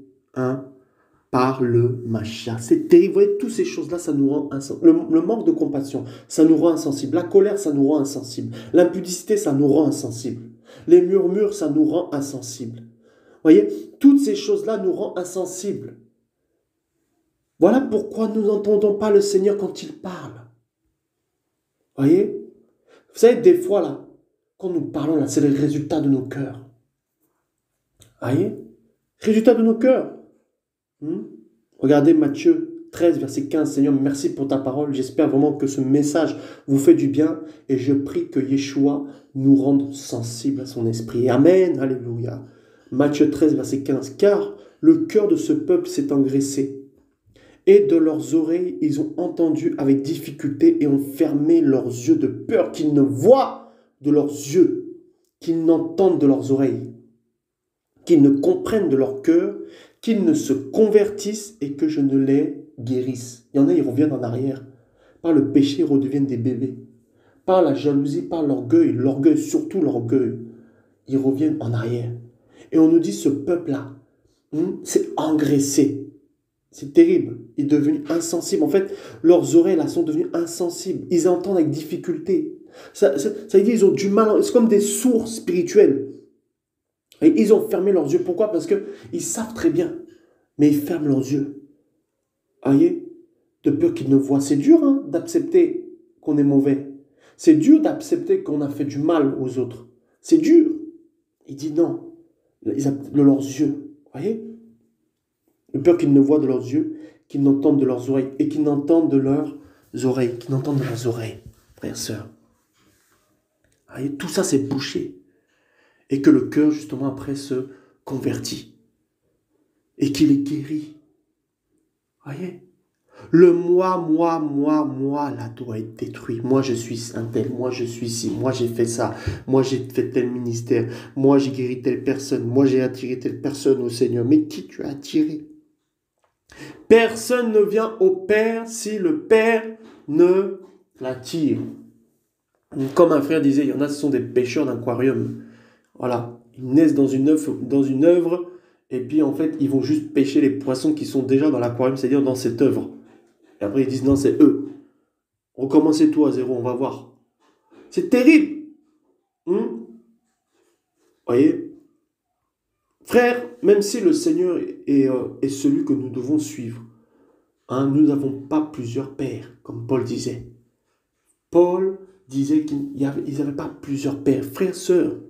par le Mashiach. C'est terrible. Vous voyez, toutes ces choses-là, ça nous rend insensibles. Le manque de compassion, ça nous rend insensibles. La colère, ça nous rend insensibles. L'impudicité, ça nous rend insensibles. Les murmures, ça nous rend insensibles. Vous voyez, toutes ces choses-là nous rendent insensibles. Voilà pourquoi nous n'entendons pas le Seigneur quand il parle. Vous voyez? Vous savez, des fois, là, quand nous parlons, là, c'est le résultat de nos cœurs. Vous voyez? Résultat de nos cœurs. Regardez Matthieu 13, verset 15. Seigneur, merci pour ta parole. J'espère vraiment que ce message vous fait du bien. Et je prie que Yeshua nous rende sensibles à son esprit. Amen. Alléluia. Matthieu 13, verset 15. Car le cœur de ce peuple s'est engraissé. Et de leurs oreilles, ils ont entendu avec difficulté et ont fermé leurs yeux de peur qu'ils ne voient de leurs yeux, qu'ils n'entendent de leurs oreilles, qu'ils ne comprennent de leur cœur, qu'ils ne se convertissent et que je ne les guérisse. Il y en a, ils reviennent en arrière. Par le péché, ils redeviennent des bébés. Par la jalousie, par l'orgueil, surtout l'orgueil, ils reviennent en arrière. Et on nous dit, ce peuple-là, c'est engraissé. C'est terrible. Il est devenu insensible. En fait, leurs oreilles là sont devenues insensibles. Ils entendent avec difficulté. Ça veut dire ils ont du mal, c'est comme des sourds spirituels. Et ils ont fermé leurs yeux. Pourquoi? Parce qu'ils savent très bien, mais ils ferment leurs yeux. Voyez? De peur qu'ils ne voient. C'est dur d'accepter qu'on est mauvais. C'est dur d'accepter qu'on a fait du mal aux autres. C'est dur. Il dit non. Ils ont de leurs yeux. Voyez? De peur qu'ils ne voient de leurs yeux, qu'ils n'entendent de leurs oreilles, et qu'ils n'entendent de leurs oreilles, qu'ils n'entendent de leurs oreilles, frères, sœurs. Voyez? Tout ça, c'est bouché. Et que le cœur, justement, après, se convertit. Et qu'il est guéri. Voyez? Le moi, là, doit être détruit. Moi, je suis un tel. Moi, je suis ci. Moi, j'ai fait ça. Moi, j'ai fait tel ministère. Moi, j'ai guéri telle personne. Moi, j'ai attiré telle personne au Seigneur. Mais qui tu as attiré? Personne ne vient au Père si le Père ne l'attire. Comme un frère disait, il y en a, ce sont des pêcheurs d'aquarium. Voilà. Ils naissent dans une œuvre, et puis en fait, ils vont juste pêcher les poissons qui sont déjà dans l'aquarium, c'est-à-dire dans cette œuvre. Et après, ils disent non, c'est eux. Recommencez tout à zéro, on va voir. C'est terrible. Voyez? Frère, même si le Seigneur est celui que nous devons suivre, nous n'avons pas plusieurs pères, comme Paul disait. Paul disait qu'ils n'avaient pas plusieurs pères. Frères, sœurs,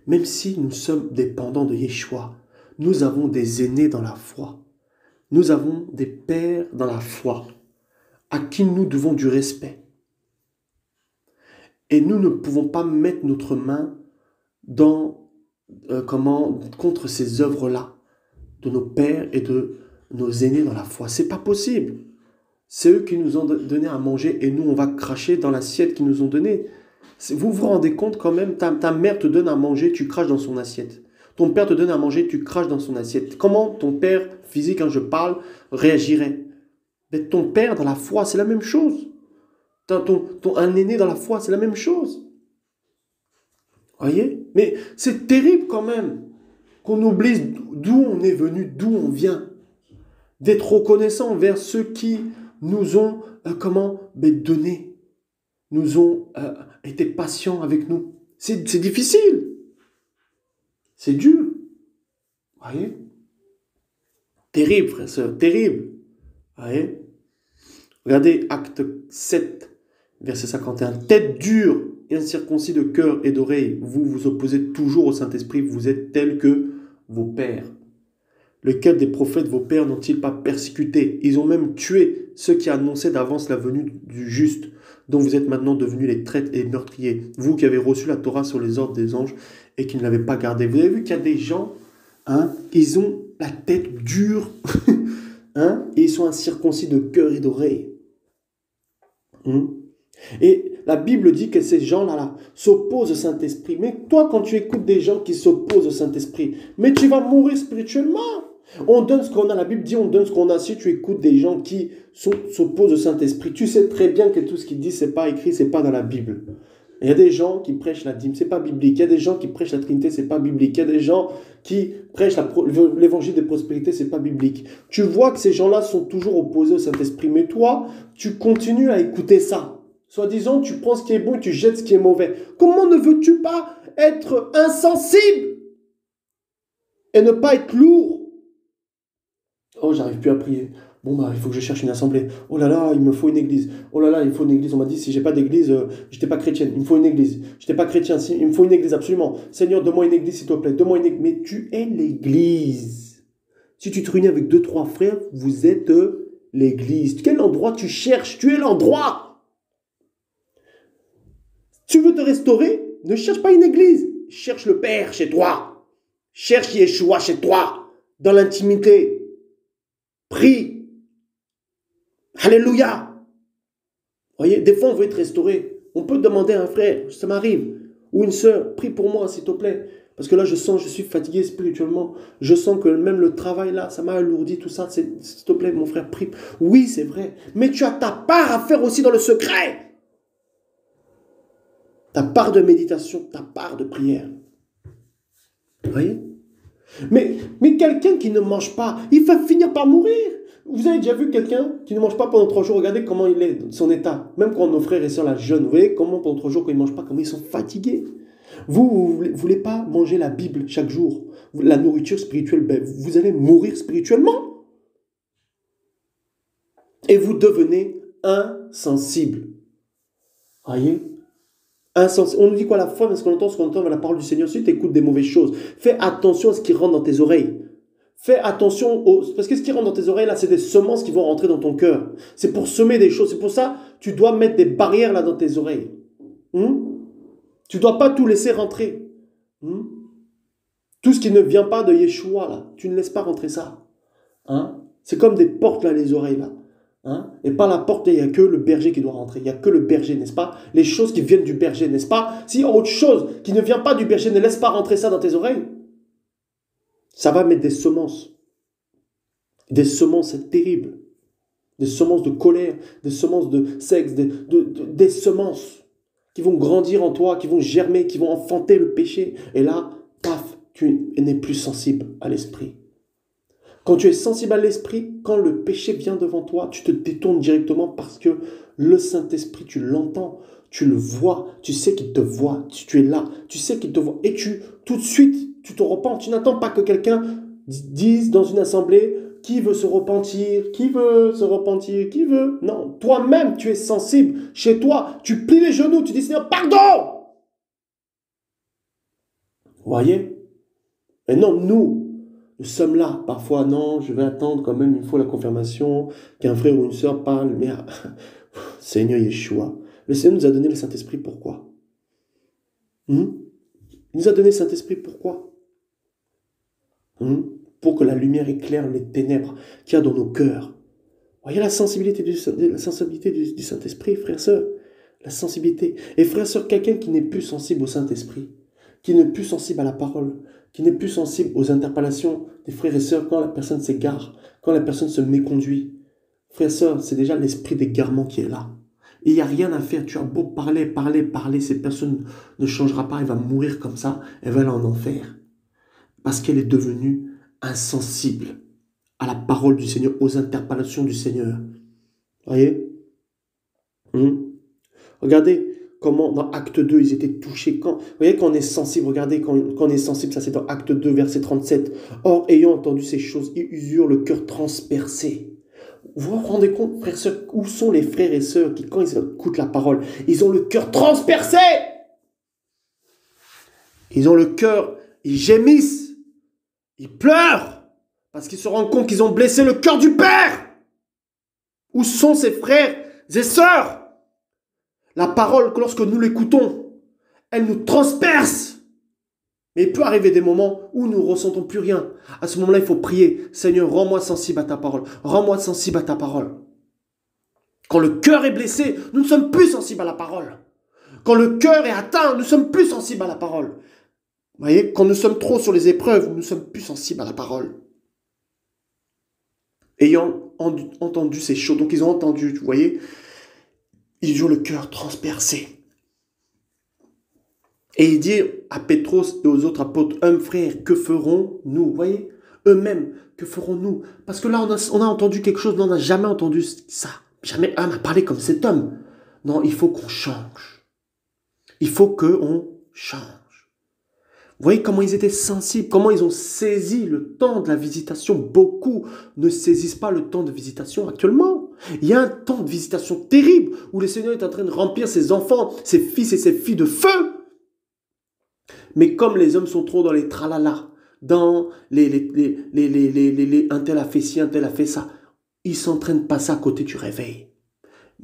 même si nous sommes dépendants de Yeshua, nous avons des aînés dans la foi. Nous avons des pères dans la foi, à qui nous devons du respect. Et nous ne pouvons pas mettre notre main contre ces œuvres-là, de nos pères et de nos aînés dans la foi. C'est pas possible. C'est eux qui nous ont donné à manger et nous, on va cracher dans l'assiette qu'ils nous ont donnée. Vous vous rendez compte quand même, ta mère te donne à manger, tu craches dans son assiette. Ton père te donne à manger, tu craches dans son assiette. Comment ton père physique, quand je parle, réagirait? Mais ton père dans la foi, c'est la même chose. Un aîné dans la foi, c'est la même chose. Voyez? Mais c'est terrible quand même qu'on oublie d'où on est venu, d'où on vient. D'être reconnaissant envers ceux qui nous ont donné, nous ont été patients avec nous. C'est difficile. C'est dur. Voyez? Terrible, frère, sœur, terrible. Voyez? Regardez Acte 7, verset 51. Tête dure et incirconcis de cœur et d'oreille, vous vous opposez toujours au Saint-Esprit, vous êtes tels que vos pères. Lequel des prophètes, vos pères, n'ont-ils pas persécuté? Ils ont même tué ceux qui annonçaient d'avance la venue du juste, dont vous êtes maintenant devenus les traîtres et meurtriers. Vous qui avez reçu la Torah sur les ordres des anges et qui ne l'avez pas gardée. Vous avez vu qu'il y a des gens, ils ont la tête dure, et ils sont incirconcis de cœur et d'oreille. Et la Bible dit que ces gens-là s'opposent au Saint-Esprit. Mais toi, quand tu écoutes des gens qui s'opposent au Saint-Esprit, mais tu vas mourir spirituellement. On donne ce qu'on a, la Bible dit on donne ce qu'on a. Si tu écoutes des gens qui s'opposent au Saint-Esprit, tu sais très bien que tout ce qu'ils disent, c'est pas écrit, c'est pas dans la Bible. Il y a des gens qui prêchent la dîme, c'est pas biblique. Il y a des gens qui prêchent la Trinité, c'est pas biblique. Il y a des gens qui prêchent l'évangile de prospérité, c'est pas biblique. Tu vois que ces gens-là sont toujours opposés au Saint-Esprit. Mais toi, tu continues à écouter ça. Soi-disant, tu prends ce qui est bon, tu jettes ce qui est mauvais. Comment ne veux-tu pas être insensible et ne pas être lourd? Oh, j'arrive plus à prier. Bon, il faut que je cherche une assemblée. Oh là là, il me faut une église. Oh là là, il faut une église. On m'a dit, si j'ai pas d'église, j'étais pas chrétienne. Il me faut une église. J'étais pas chrétien. Il me faut une église, absolument. Seigneur, donne-moi une église, s'il te plaît. Donne-moi une église. Mais tu es l'église. Si tu te réunis avec 2-3 frères, vous êtes l'église. Quel endroit tu cherches? Tu es l'endroit. Tu veux te restaurer? Ne cherche pas une église. Cherche le Père chez toi. Cherche Yeshua chez toi. Dans l'intimité. Prie. Alléluia. Voyez, des fois on veut être restauré. On peut demander à un frère, ça m'arrive, ou une sœur, prie pour moi s'il te plaît. Parce que là je suis fatigué spirituellement. Je sens que même le travail là, ça m'a alourdi tout ça. S'il te plaît mon frère, prie. Oui c'est vrai. Mais tu as ta part à faire aussi dans le secret. Ta part de méditation, ta part de prière. Vous voyez? Mais quelqu'un qui ne mange pas, il va finir par mourir. Vous avez déjà vu quelqu'un qui ne mange pas pendant 3 jours, regardez comment il est, son état. Même quand nos frères et sœurs la jeûnent, vous voyez comment pendant 3 jours, quand ils ne mangent pas, comment ils sont fatigués. Vous ne voulez pas manger la Bible chaque jour, la nourriture spirituelle, ben, vous allez mourir spirituellement. Et vous devenez insensible. Voyez? Insensible. On nous dit quoi à la foi, parce qu'on entend ce qu'on entend dans la parole du Seigneur. Si tu écoutes des mauvaises choses, fais attention à ce qui rentre dans tes oreilles. Fais attention, parce que ce qui rentre dans tes oreilles, là, c'est des semences qui vont rentrer dans ton cœur. C'est pour semer des choses. C'est pour ça tu dois mettre des barrières là dans tes oreilles. Tu ne dois pas tout laisser rentrer. Tout ce qui ne vient pas de Yeshua, là, tu ne laisses pas rentrer ça. C'est comme des portes, là, les oreilles, là. Et par la porte, il n'y a que le berger qui doit rentrer. Il n'y a que le berger, n'est-ce pas? Les choses qui viennent du berger, n'est-ce pas? Si autre chose qui ne vient pas du berger, ne laisse pas rentrer ça dans tes oreilles. Ça va mettre des semences. Des semences, c'est terrible. Des semences de colère, des semences de sexe, des semences qui vont grandir en toi, qui vont germer, qui vont enfanter le péché. Et là, paf, tu n'es plus sensible à l'esprit. Quand tu es sensible à l'esprit, quand le péché vient devant toi, tu te détournes directement parce que le Saint-Esprit, tu l'entends, tu le vois, tu sais qu'il te voit, tu es là, tu sais qu'il te voit. Et tout de suite, tu te repens. Tu n'attends pas que quelqu'un dise dans une assemblée, qui veut se repentir, qui veut se repentir, qui veut. Non, toi-même, tu es sensible. Chez toi, tu plies les genoux, tu dis, Seigneur, pardon. Vous voyez? Mais non, nous sommes là. Parfois, non, je vais attendre quand même, il faut la confirmation, qu'un frère ou une sœur parle. Mais Seigneur Yeshua, le Seigneur nous a donné le Saint-Esprit, pourquoi? Il nous a donné le Saint-Esprit, pourquoi? Pour que la lumière éclaire les ténèbres qu'il y a dans nos cœurs. Voyez la sensibilité du Saint-Esprit, frères et sœurs. La sensibilité. Et frères et sœurs, quelqu'un qui n'est plus sensible au Saint-Esprit, qui n'est plus sensible à la parole, qui n'est plus sensible aux interpellations des frères et sœurs quand la personne s'égare, quand la personne se méconduit. Frères et sœurs, c'est déjà l'esprit d'égarement qui est là. Et il n'y a rien à faire. Tu as beau parler, cette personne ne changera pas, elle va mourir comme ça, elle va aller en enfer. Parce qu'elle est devenue insensible à la parole du Seigneur, aux interpellations du Seigneur. Voyez? Regardez comment dans Acte 2, ils étaient touchés. Vous voyez, quand on est sensible, regardez, quand on est sensible, ça c'est dans Acte 2, verset 37. Or, ayant entendu ces choses, ils eurent le cœur transpercé. Vous vous rendez compte, frères et sœurs, où sont les frères et sœurs qui, quand ils écoutent la parole, ils ont le cœur transpercé? Ils ont le cœur, ils gémissent. Ils pleurent parce qu'ils se rendent compte qu'ils ont blessé le cœur du Père. Où sont ces frères et sœurs? La parole, lorsque nous l'écoutons, elle nous transperce. Mais il peut arriver des moments où nous ne ressentons plus rien. À ce moment-là, il faut prier. Seigneur, rends-moi sensible à ta parole. Rends-moi sensible à ta parole. Quand le cœur est blessé, nous ne sommes plus sensibles à la parole. Quand le cœur est atteint, nous ne sommes plus sensibles à la parole. Vous voyez, quand nous sommes trop sur les épreuves, nous sommes plus sensibles à la parole. Ayant entendu ces choses, donc ils ont entendu, vous voyez, ils ont le cœur transpercé. Et il dit à Pétros et aux autres apôtres, frère, que ferons-nous? Vous voyez, eux-mêmes, que ferons-nous? Parce que là, on a entendu quelque chose, mais on n'a jamais entendu ça. Jamais un a parlé comme cet homme. Non, il faut qu'on change. Il faut qu'on change. Vous voyez comment ils étaient sensibles, comment ils ont saisi le temps de la visitation. Beaucoup ne saisissent pas le temps de visitation actuellement. Il y a un temps de visitation terrible où le Seigneur est en train de remplir ses enfants, ses fils et ses filles de feu. Mais comme les hommes sont trop dans les tralala, dans un tel a fait ci, un tel a fait ça, ils ne s'entraînent pas ça à côté du réveil.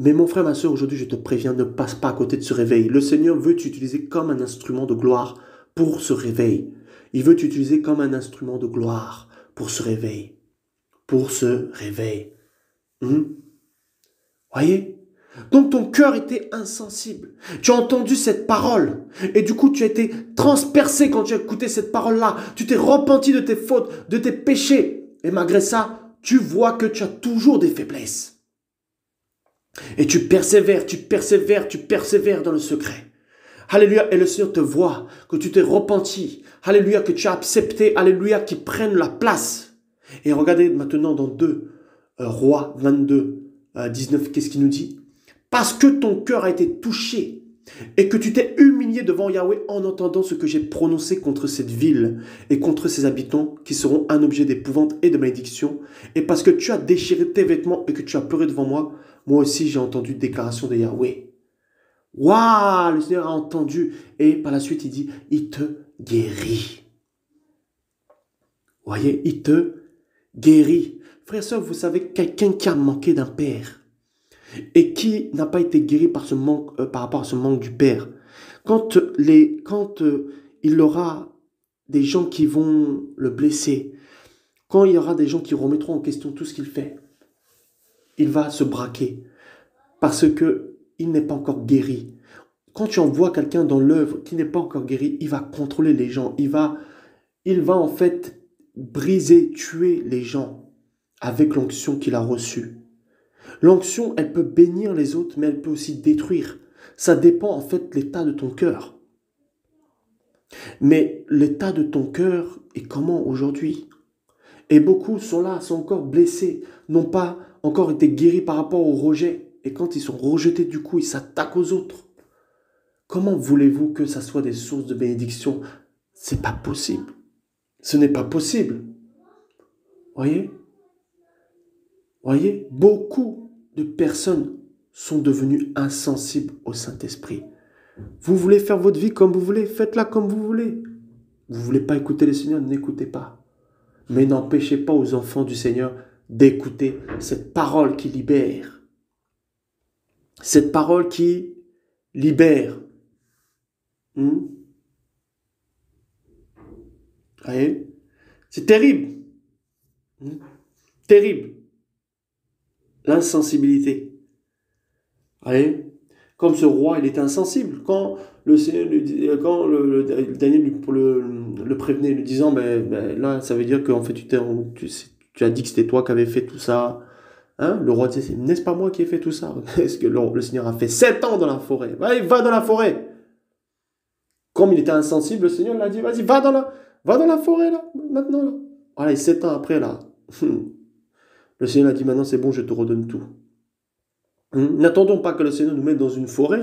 Mais mon frère, ma soeur, aujourd'hui, je te préviens, ne passe pas à côté de ce réveil. Le Seigneur veut t'utiliser comme un instrument de gloire pour ce réveil. Il veut t'utiliser comme un instrument de gloire pour ce réveil. Pour ce réveil. Voyez? Donc ton cœur était insensible. Tu as entendu cette parole. Et du coup, tu as été transpercé quand tu as écouté cette parole-là. Tu t'es repenti de tes fautes, de tes péchés. Et malgré ça, tu vois que tu as toujours des faiblesses. Et tu persévères dans le secret. Alléluia, et le Seigneur te voit, que tu t'es repenti. Alléluia, que tu as accepté, alléluia, qu'il prenne la place. Et regardez maintenant dans 2 Rois 22, 19, qu'est-ce qu'il nous dit? Parce que ton cœur a été touché et que tu t'es humilié devant Yahweh en entendant ce que j'ai prononcé contre cette ville et contre ses habitants qui seront un objet d'épouvante et de malédiction, et parce que tu as déchiré tes vêtements et que tu as pleuré devant moi, moi aussi j'ai entendu déclaration de Yahweh. Waouh, le Seigneur a entendu, et par la suite il dit, il te guérit. Vous voyez, il te guérit. Frère et soeur, vous savez, quelqu'un qui a manqué d'un père et qui n'a pas été guéri par rapport à ce manque du père, quand il aura des gens qui vont le blesser, quand il y aura des gens qui remettront en question tout ce qu'il fait, il va se braquer parce que il n'est pas encore guéri. Quand tu envoies quelqu'un dans l'œuvre qui n'est pas encore guéri, il va contrôler les gens, il va en fait briser, tuer les gens avec l'onction qu'il a reçue. L'onction, elle peut bénir les autres, mais elle peut aussi détruire. Ça dépend en fait de l'état de ton cœur. Mais l'état de ton cœur est comment aujourd'hui? Et beaucoup sont là, sont encore blessés, n'ont pas encore été guéris par rapport au rejet. Et quand ils sont rejetés du coup, ils s'attaquent aux autres. Comment voulez-vous que ça soit des sources de bénédiction? C'est pas possible. Ce n'est pas possible. Voyez? Voyez? Beaucoup de personnes sont devenues insensibles au Saint-Esprit. Vous voulez faire votre vie comme vous voulez, faites-la comme vous voulez. Vous ne voulez pas écouter le Seigneur, n'écoutez pas. Mais n'empêchez pas aux enfants du Seigneur d'écouter cette parole qui libère. Cette parole qui libère. Voyez? C'est terrible. Terrible. L'insensibilité. Voyez? Comme ce roi, il était insensible. Quand le Seigneur quand Daniel le prévenait, lui disant, là, ça veut dire qu'en fait, tu as dit que c'était toi qui avais fait tout ça. Hein? Le roi disait, n'est-ce pas moi qui ai fait tout ça? Est-ce que le Seigneur a fait 7 ans dans la forêt? Allez, va dans la forêt. Comme il était insensible, le Seigneur l'a dit, vas-y, va dans la forêt, là, maintenant. Là. Voilà, et 7 ans après, là, le Seigneur a dit, maintenant c'est bon, je te redonne tout. N'attendons pas que le Seigneur nous mette dans une forêt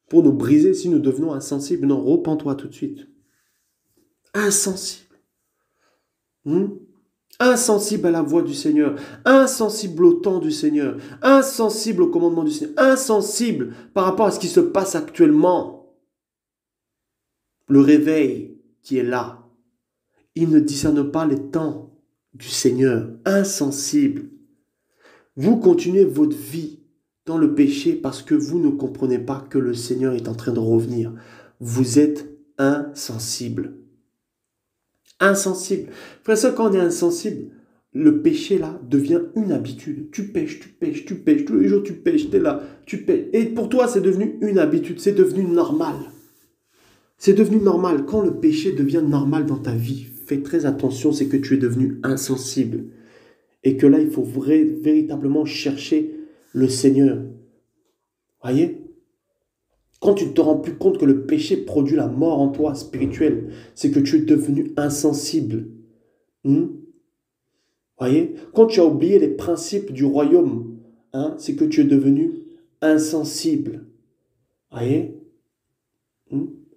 pour nous briser si nous devenons insensibles. Non, repens-toi tout de suite. Insensible. Insensible à la voix du Seigneur. Insensible au temps du Seigneur. Insensible au commandement du Seigneur. Insensible par rapport à ce qui se passe actuellement. Le réveil qui est là. Il ne discerne pas les temps du Seigneur. Insensible. Vous continuez votre vie dans le péché parce que vous ne comprenez pas que le Seigneur est en train de revenir. Vous êtes insensible. Insensible. Frère, ça, quand on est insensible, le péché là devient une habitude. Tu pêches, tous les jours tu pêches, tu es là, tu pêches. Et pour toi, c'est devenu une habitude, c'est devenu normal. C'est devenu normal. Quand le péché devient normal dans ta vie, fais très attention, c'est que tu es devenu insensible. Et que là, il faut véritablement chercher le Seigneur. Voyez? Quand tu ne te rends plus compte que le péché produit la mort en toi spirituelle, c'est que tu es devenu insensible. Voyez? Quand tu as oublié les principes du royaume, c'est que tu es devenu insensible. Voyez?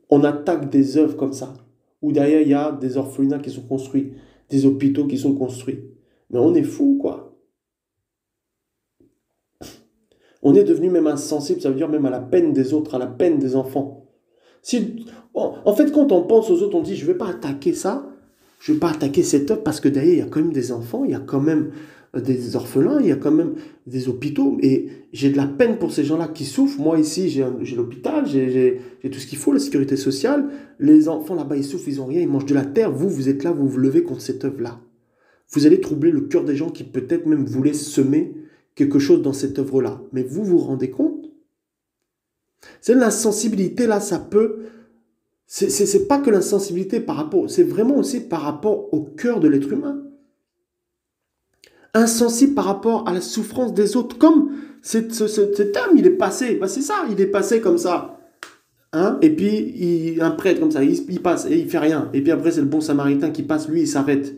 On attaque des œuvres comme ça, où derrière il y a des orphelinats qui sont construits, des hôpitaux qui sont construits. Mais on est fou, quoi. On est devenu même insensible, ça veut dire même à la peine des autres, à la peine des enfants. En fait, quand on pense aux autres, on dit, je ne vais pas attaquer ça, je ne vais pas attaquer cette œuvre, parce que derrière, il y a quand même des enfants, il y a quand même des orphelins, il y a quand même des hôpitaux, et j'ai de la peine pour ces gens-là qui souffrent. Moi, ici, j'ai l'hôpital, j'ai tout ce qu'il faut, la sécurité sociale. Les enfants, là-bas, ils souffrent, ils n'ont rien, ils mangent de la terre. Vous êtes là, vous vous levez contre cette œuvre-là. Vous allez troubler le cœur des gens qui peut-être même voulaient semer quelque chose dans cette œuvre-là. Mais vous vous rendez compte? C'est l'insensibilité, là, ça peut... C'est pas que l'insensibilité par rapport... C'est vraiment aussi par rapport au cœur de l'être humain. Insensible par rapport à la souffrance des autres. Comme cet homme, il est passé. C'est ça, il est passé comme ça. Hein? Et puis, un prêtre comme ça, il passe et il fait rien. Et puis après, c'est le bon samaritain qui passe, lui, il s'arrête.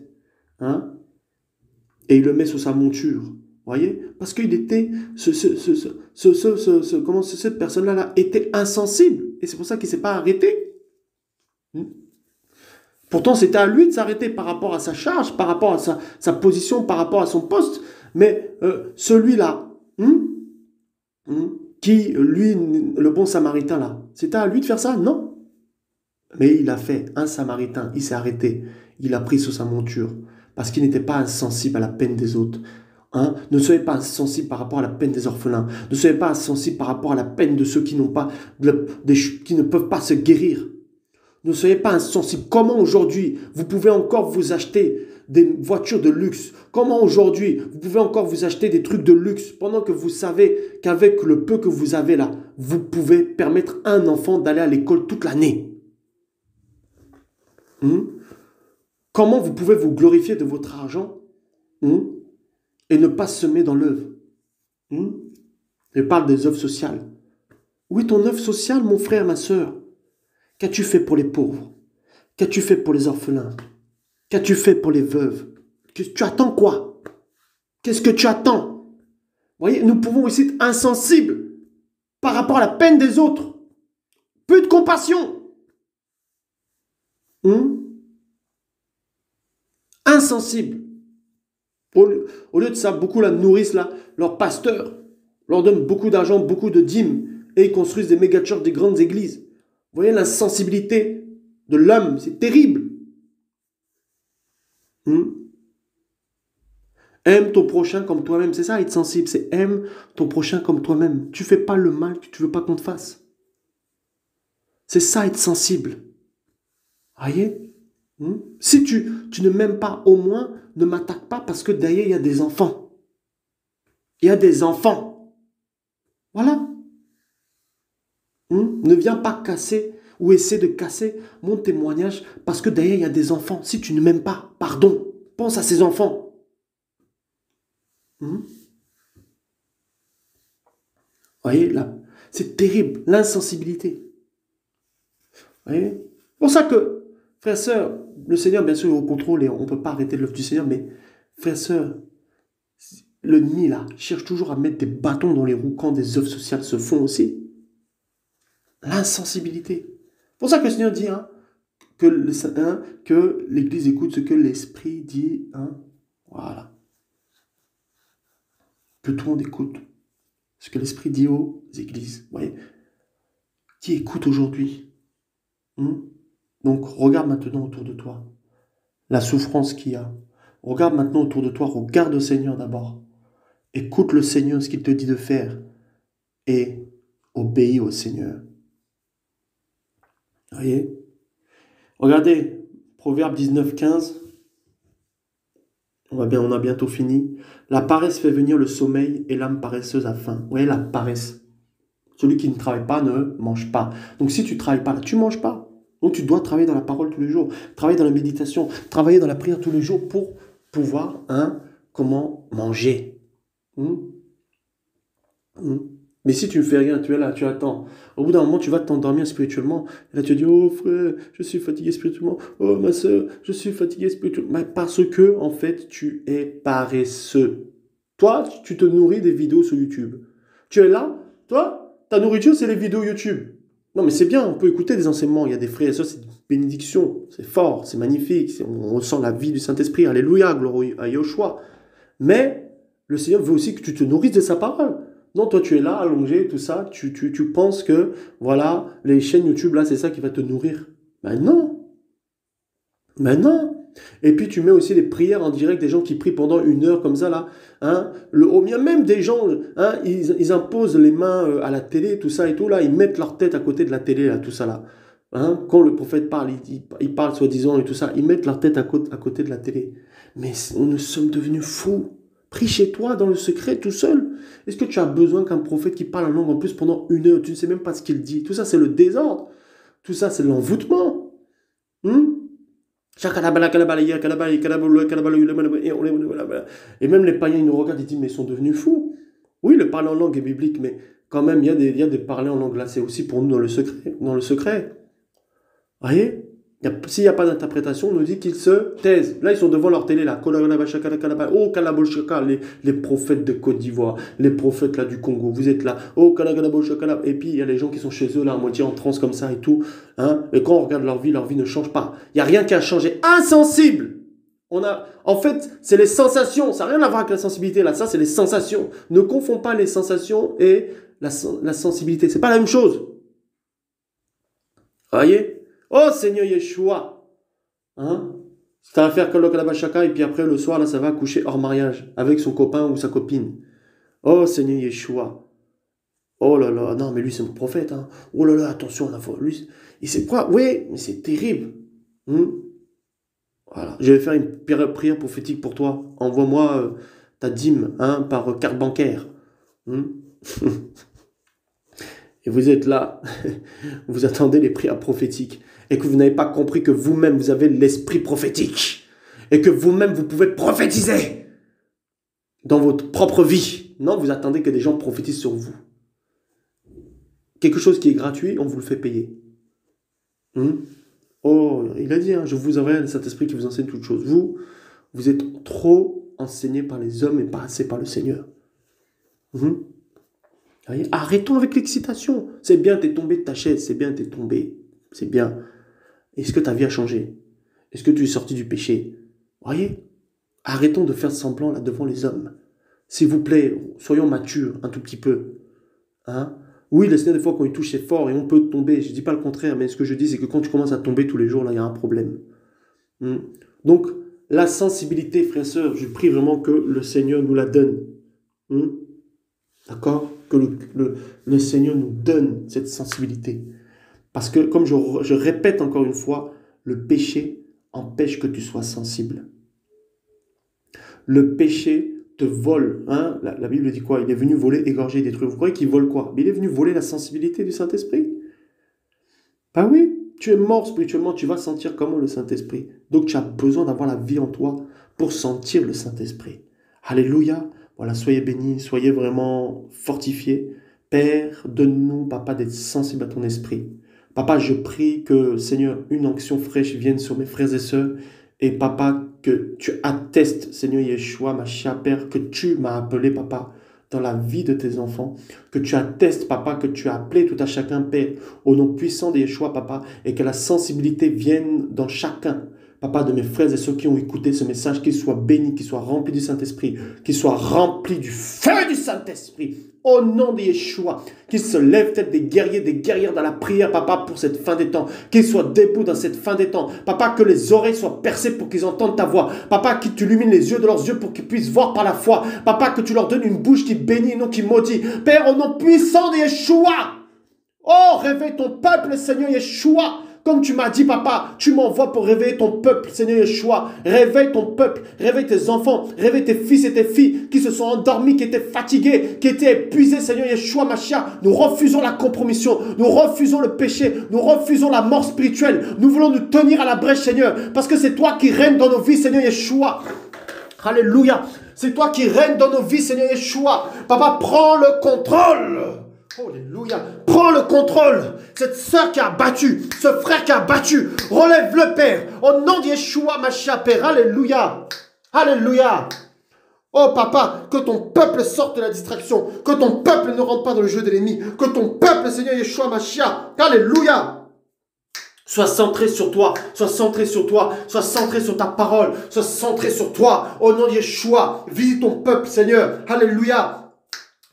Hein? Et il le met sous sa monture. Voyez? Parce qu'il était, cette personne-là là, était insensible. Et c'est pour ça qu'il ne s'est pas arrêté. Hmm? Pourtant, c'était à lui de s'arrêter par rapport à sa charge, par rapport à sa position, par rapport à son poste. Mais celui-là, qui, lui, le bon samaritain là, c'était à lui de faire ça? Non. Mais il a fait, un samaritain, il s'est arrêté, il a pris sous sa monture, parce qu'il n'était pas insensible à la peine des autres. Hein? Ne soyez pas insensible par rapport à la peine des orphelins. Ne soyez pas insensible par rapport à la peine de ceux qui n'ont pas, qui ne peuvent pas se guérir. Ne soyez pas insensible. Comment aujourd'hui vous pouvez encore vous acheter des voitures de luxe? Comment aujourd'hui vous pouvez encore vous acheter des trucs de luxe pendant que vous savez qu'avec le peu que vous avez là, vous pouvez permettre à un enfant d'aller à l'école toute l'année? Comment vous pouvez vous glorifier de votre argent et ne pas semer dans l'œuvre? Je parle des œuvres sociales. Où est ton œuvre sociale, mon frère, ma soeur? Qu'as-tu fait pour les pauvres? Qu'as-tu fait pour les orphelins? Qu'as-tu fait pour les veuves? Tu attends quoi? Qu'est-ce que tu attends? Vous voyez, nous pouvons aussi être insensibles par rapport à la peine des autres. Peu de compassion. Insensible. Au lieu de ça, beaucoup la nourrissent là, leurs pasteurs leur donnent beaucoup d'argent, beaucoup de dîmes, et ils construisent des méga-churches, des grandes églises. Vous voyez l'insensibilité de l'homme, c'est terrible. Aime ton prochain comme toi-même, c'est ça être sensible, c'est aime ton prochain comme toi-même. Tu fais pas le mal que tu veux pas qu'on te fasse. C'est ça être sensible. Voyez? Si tu ne m'aimes pas, au moins, ne m'attaque pas parce que derrière, il y a des enfants. Il y a des enfants. Voilà. Ne viens pas casser ou essaie de casser mon témoignage parce que derrière, il y a des enfants. Si tu ne m'aimes pas, pardon, pense à ces enfants. Voyez, là, c'est terrible, l'insensibilité. Voyez? C'est pour ça que, frères et sœurs, le Seigneur, bien sûr, est au contrôle et on ne peut pas arrêter l'œuvre du Seigneur, mais, frères et sœurs, l'ennemi, là, cherche toujours à mettre des bâtons dans les roues quand des œuvres sociales se font aussi. L'insensibilité. C'est pour ça que le Seigneur dit que l'Église écoute ce que l'Esprit dit. Voilà. Que tout le monde écoute ce que l'Esprit dit aux églises. Vous voyez? Qui écoute aujourd'hui? Donc, regarde maintenant autour de toi la souffrance qu'il y a. Regarde maintenant autour de toi, regarde au Seigneur d'abord. Écoute le Seigneur, ce qu'il te dit de faire. Et obéis au Seigneur. Vous voyez? Regardez, Proverbe 19, 15. On a bientôt fini. La paresse fait venir le sommeil et l'âme paresseuse a faim. Vous voyez, la paresse. Celui qui ne travaille pas ne mange pas. Donc si tu ne travailles pas là, tu ne manges pas. Donc tu dois travailler dans la parole tous les jours, travailler dans la méditation, travailler dans la prière tous les jours pour pouvoir, comment manger. Mais si tu ne fais rien, tu es là, tu attends. Au bout d'un moment, tu vas t'endormir spirituellement. Et là, tu dis, oh frère, je suis fatigué spirituellement. Oh ma soeur, je suis fatigué spirituellement. Mais parce que, en fait, tu es paresseux. Toi, tu te nourris des vidéos sur YouTube. Tu es là, toi, ta nourriture, c'est les vidéos YouTube. Non, mais c'est bien, on peut écouter des enseignements. Il y a des frères et sœurs, c'est une bénédiction. C'est fort, c'est magnifique. On ressent la vie du Saint-Esprit. Alléluia, gloire à Yahushua. Mais le Seigneur veut aussi que tu te nourrisses de sa parole. Non, toi, tu es là, allongé, tout ça. Tu penses que, voilà, les chaînes YouTube, là, c'est ça qui va te nourrir. Ben non. Ben non. Et puis, tu mets aussi les prières en direct, des gens qui prient pendant 1 heure comme ça, là. Il y a même des gens, ils imposent les mains à la télé, tout ça et tout, là. Ils mettent leur tête à côté de la télé, là, tout ça, là. Quand le prophète parle, il parle soi-disant et tout ça, ils mettent leur tête à côté de la télé. Mais nous sommes devenus fous. Prie chez toi, dans le secret, tout seul. Est-ce que tu as besoin qu'un prophète qui parle en langue en plus pendant 1 heure? Tu ne sais même pas ce qu'il dit. Tout ça, c'est le désordre. Tout ça, c'est l'envoûtement. Et même les païens, ils nous regardent et disent, mais ils sont devenus fous. Oui, le parler en langue est biblique, mais quand même, il y a des parler en langue là, c'est aussi pour nous dans le secret. Dans le secret. Vous voyez? S'il n'y a pas d'interprétation, on nous dit qu'ils se taisent. Là, ils sont devant leur télé, là. Oh, Kalaboshaka, les prophètes de Côte d'Ivoire, les prophètes là du Congo, vous êtes là. Oh, Kalaboshaka. Et puis, il y a les gens qui sont chez eux, là, à moitié en transe comme ça et tout. Hein? Et quand on regarde leur vie ne change pas. Il n'y a rien qui a changé. Insensible! En fait, c'est les sensations. Ça n'a rien à voir avec la sensibilité, là. Ça, c'est les sensations. Ne confonds pas les sensations et la sensibilité. C'est pas la même chose. Vous voyez? Oh Seigneur Yeshua, hein? Ça va faire colloque à la Bachaka et puis après le soir là ça va coucher hors mariage avec son copain ou sa copine. Oh Seigneur Yeshua. Oh là là, non mais lui c'est mon prophète, hein. Oh là là, attention, lui, il sait quoi? Oui, mais c'est terrible. Voilà, je vais faire une prière prophétique pour toi. Envoie-moi ta dîme, hein, par carte bancaire. Et vous êtes là, vous attendez les prières prophétiques, et que vous n'avez pas compris que vous-même, vous avez l'esprit prophétique, et que vous-même, vous pouvez prophétiser dans votre propre vie. Non, vous attendez que des gens prophétisent sur vous. Quelque chose qui est gratuit, on vous le fait payer. Oh, il a dit, hein, je vous enverrai le Saint-Esprit qui vous enseigne toutes choses. Vous êtes trop enseigné par les hommes et pas assez par le Seigneur. Arrêtons avec l'excitation. C'est bien, t'es tombé de ta chaise. C'est bien, t'es tombé. C'est bien. Est-ce que ta vie a changé? Est-ce que tu es sorti du péché? Voyez? Arrêtons de faire semblant là devant les hommes. S'il vous plaît, soyons matures un tout petit peu. Hein? Oui, le Seigneur, des fois, quand il touche, c'est fort et on peut tomber. Je ne dis pas le contraire, mais ce que je dis, c'est que quand tu commences à tomber tous les jours, là, il y a un problème. Donc, la sensibilité, frères et sœurs, je prie vraiment que le Seigneur nous la donne. D'accord? Que le Seigneur nous donne cette sensibilité. Parce que, comme je répète encore une fois, le péché empêche que tu sois sensible. Le péché te vole. Hein? La Bible dit quoi? Il est venu voler, égorger, détruire. Vous croyez qu'il vole quoi? Mais il est venu voler la sensibilité du Saint-Esprit. Ben oui, tu es mort spirituellement, tu vas sentir comment le Saint-Esprit. Donc tu as besoin d'avoir la vie en toi pour sentir le Saint-Esprit. Alléluia. Voilà, soyez bénis, soyez vraiment fortifiés. Père, donne-nous, Papa, d'être sensible à ton esprit. Papa, je prie que, Seigneur, une onction fraîche vienne sur mes frères et sœurs. Et Papa, que tu attestes, Seigneur Yeshua, ma chère Père, que tu m'as appelé, Papa, dans la vie de tes enfants. Que tu attestes, Papa, que tu as appelé tout à chacun, Père, au nom puissant de Yeshua, Papa, et que la sensibilité vienne dans chacun. Papa, de mes frères et ceux qui ont écouté ce message, qu'ils soient bénis, qu'ils soient remplis du Saint-Esprit, qu'ils soient remplis du feu du Saint-Esprit. Au nom de Yeshua, qu'ils se lèvent tête des guerriers, des guerrières dans la prière, Papa, pour cette fin des temps. Qu'ils soient debout dans cette fin des temps. Papa, que les oreilles soient percées pour qu'ils entendent ta voix. Papa, que tu illumines les yeux de leurs yeux pour qu'ils puissent voir par la foi. Papa, que tu leur donnes une bouche qui bénit et non qui maudit. Père, au nom puissant de Yeshua. Oh, réveille ton peuple, Seigneur Yeshua. Comme tu m'as dit, Papa, tu m'envoies pour réveiller ton peuple, Seigneur Yeshua. Réveille ton peuple, réveille tes enfants, réveille tes fils et tes filles qui se sont endormis, qui étaient fatigués, qui étaient épuisés, Seigneur Yeshua, Mashiach. Nous refusons la compromission, nous refusons le péché, nous refusons la mort spirituelle. Nous voulons nous tenir à la brèche, Seigneur, parce que c'est toi qui règnes dans nos vies, Seigneur Yeshua. Alléluia. C'est toi qui règnes dans nos vies, Seigneur Yeshua. Papa, prends le contrôle. Alléluia. Prends le contrôle. Cette sœur qui a battu, ce frère qui a battu, relève-le, Père. Au nom de Yeshua, ma chère Père. Alléluia. Alléluia. Oh, Papa, que ton peuple sorte de la distraction. Que ton peuple ne rentre pas dans le jeu de l'ennemi. Que ton peuple, Seigneur Yeshua, ma chère. Alléluia. Sois centré sur toi, sois centré sur toi, sois centré sur ta parole, sois centré sur toi. Au nom de Yeshua, visite ton peuple, Seigneur. Alléluia.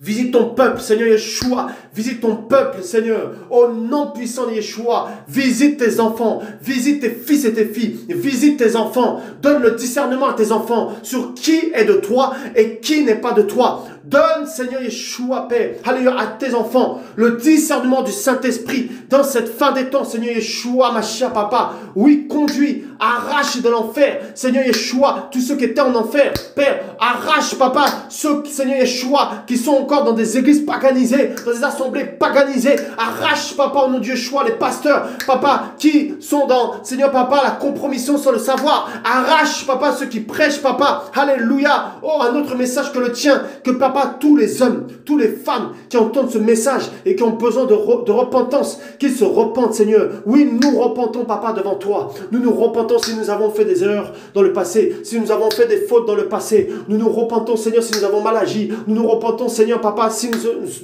Visite ton peuple, Seigneur Yeshua. Visite ton peuple, Seigneur. Au nom puissant de Yeshua. Visite tes enfants. Visite tes fils et tes filles. Visite tes enfants. Donne le discernement à tes enfants sur qui est de toi et qui n'est pas de toi. Donne, Seigneur Yeshua, Père, alléluia, à tes enfants le discernement du Saint-Esprit dans cette fin des temps, Seigneur Yeshua, ma chère Papa. Oui, conduis, arrache de l'enfer, Seigneur Yeshua, tous ceux qui étaient en enfer, Père, arrache, Papa, ceux, Seigneur Yeshua, qui sont encore encore dans des églises paganisées, dans des assemblées paganisées. Arrache, papa, au nom de Yeshua, les pasteurs, papa, qui sont dans, Seigneur, papa, la compromission sans le savoir. Arrache, papa, ceux qui prêchent, papa. Alléluia. Oh, un autre message que le tien, que papa, tous les hommes, toutes les femmes qui entendent ce message et qui ont besoin de repentance, qu'ils se repentent, Seigneur. Oui, nous repentons, papa, devant toi. Nous nous repentons si nous avons fait des erreurs dans le passé, si nous avons fait des fautes dans le passé. Nous nous repentons, Seigneur, si nous avons mal agi. Nous nous repentons, Seigneur, papa, si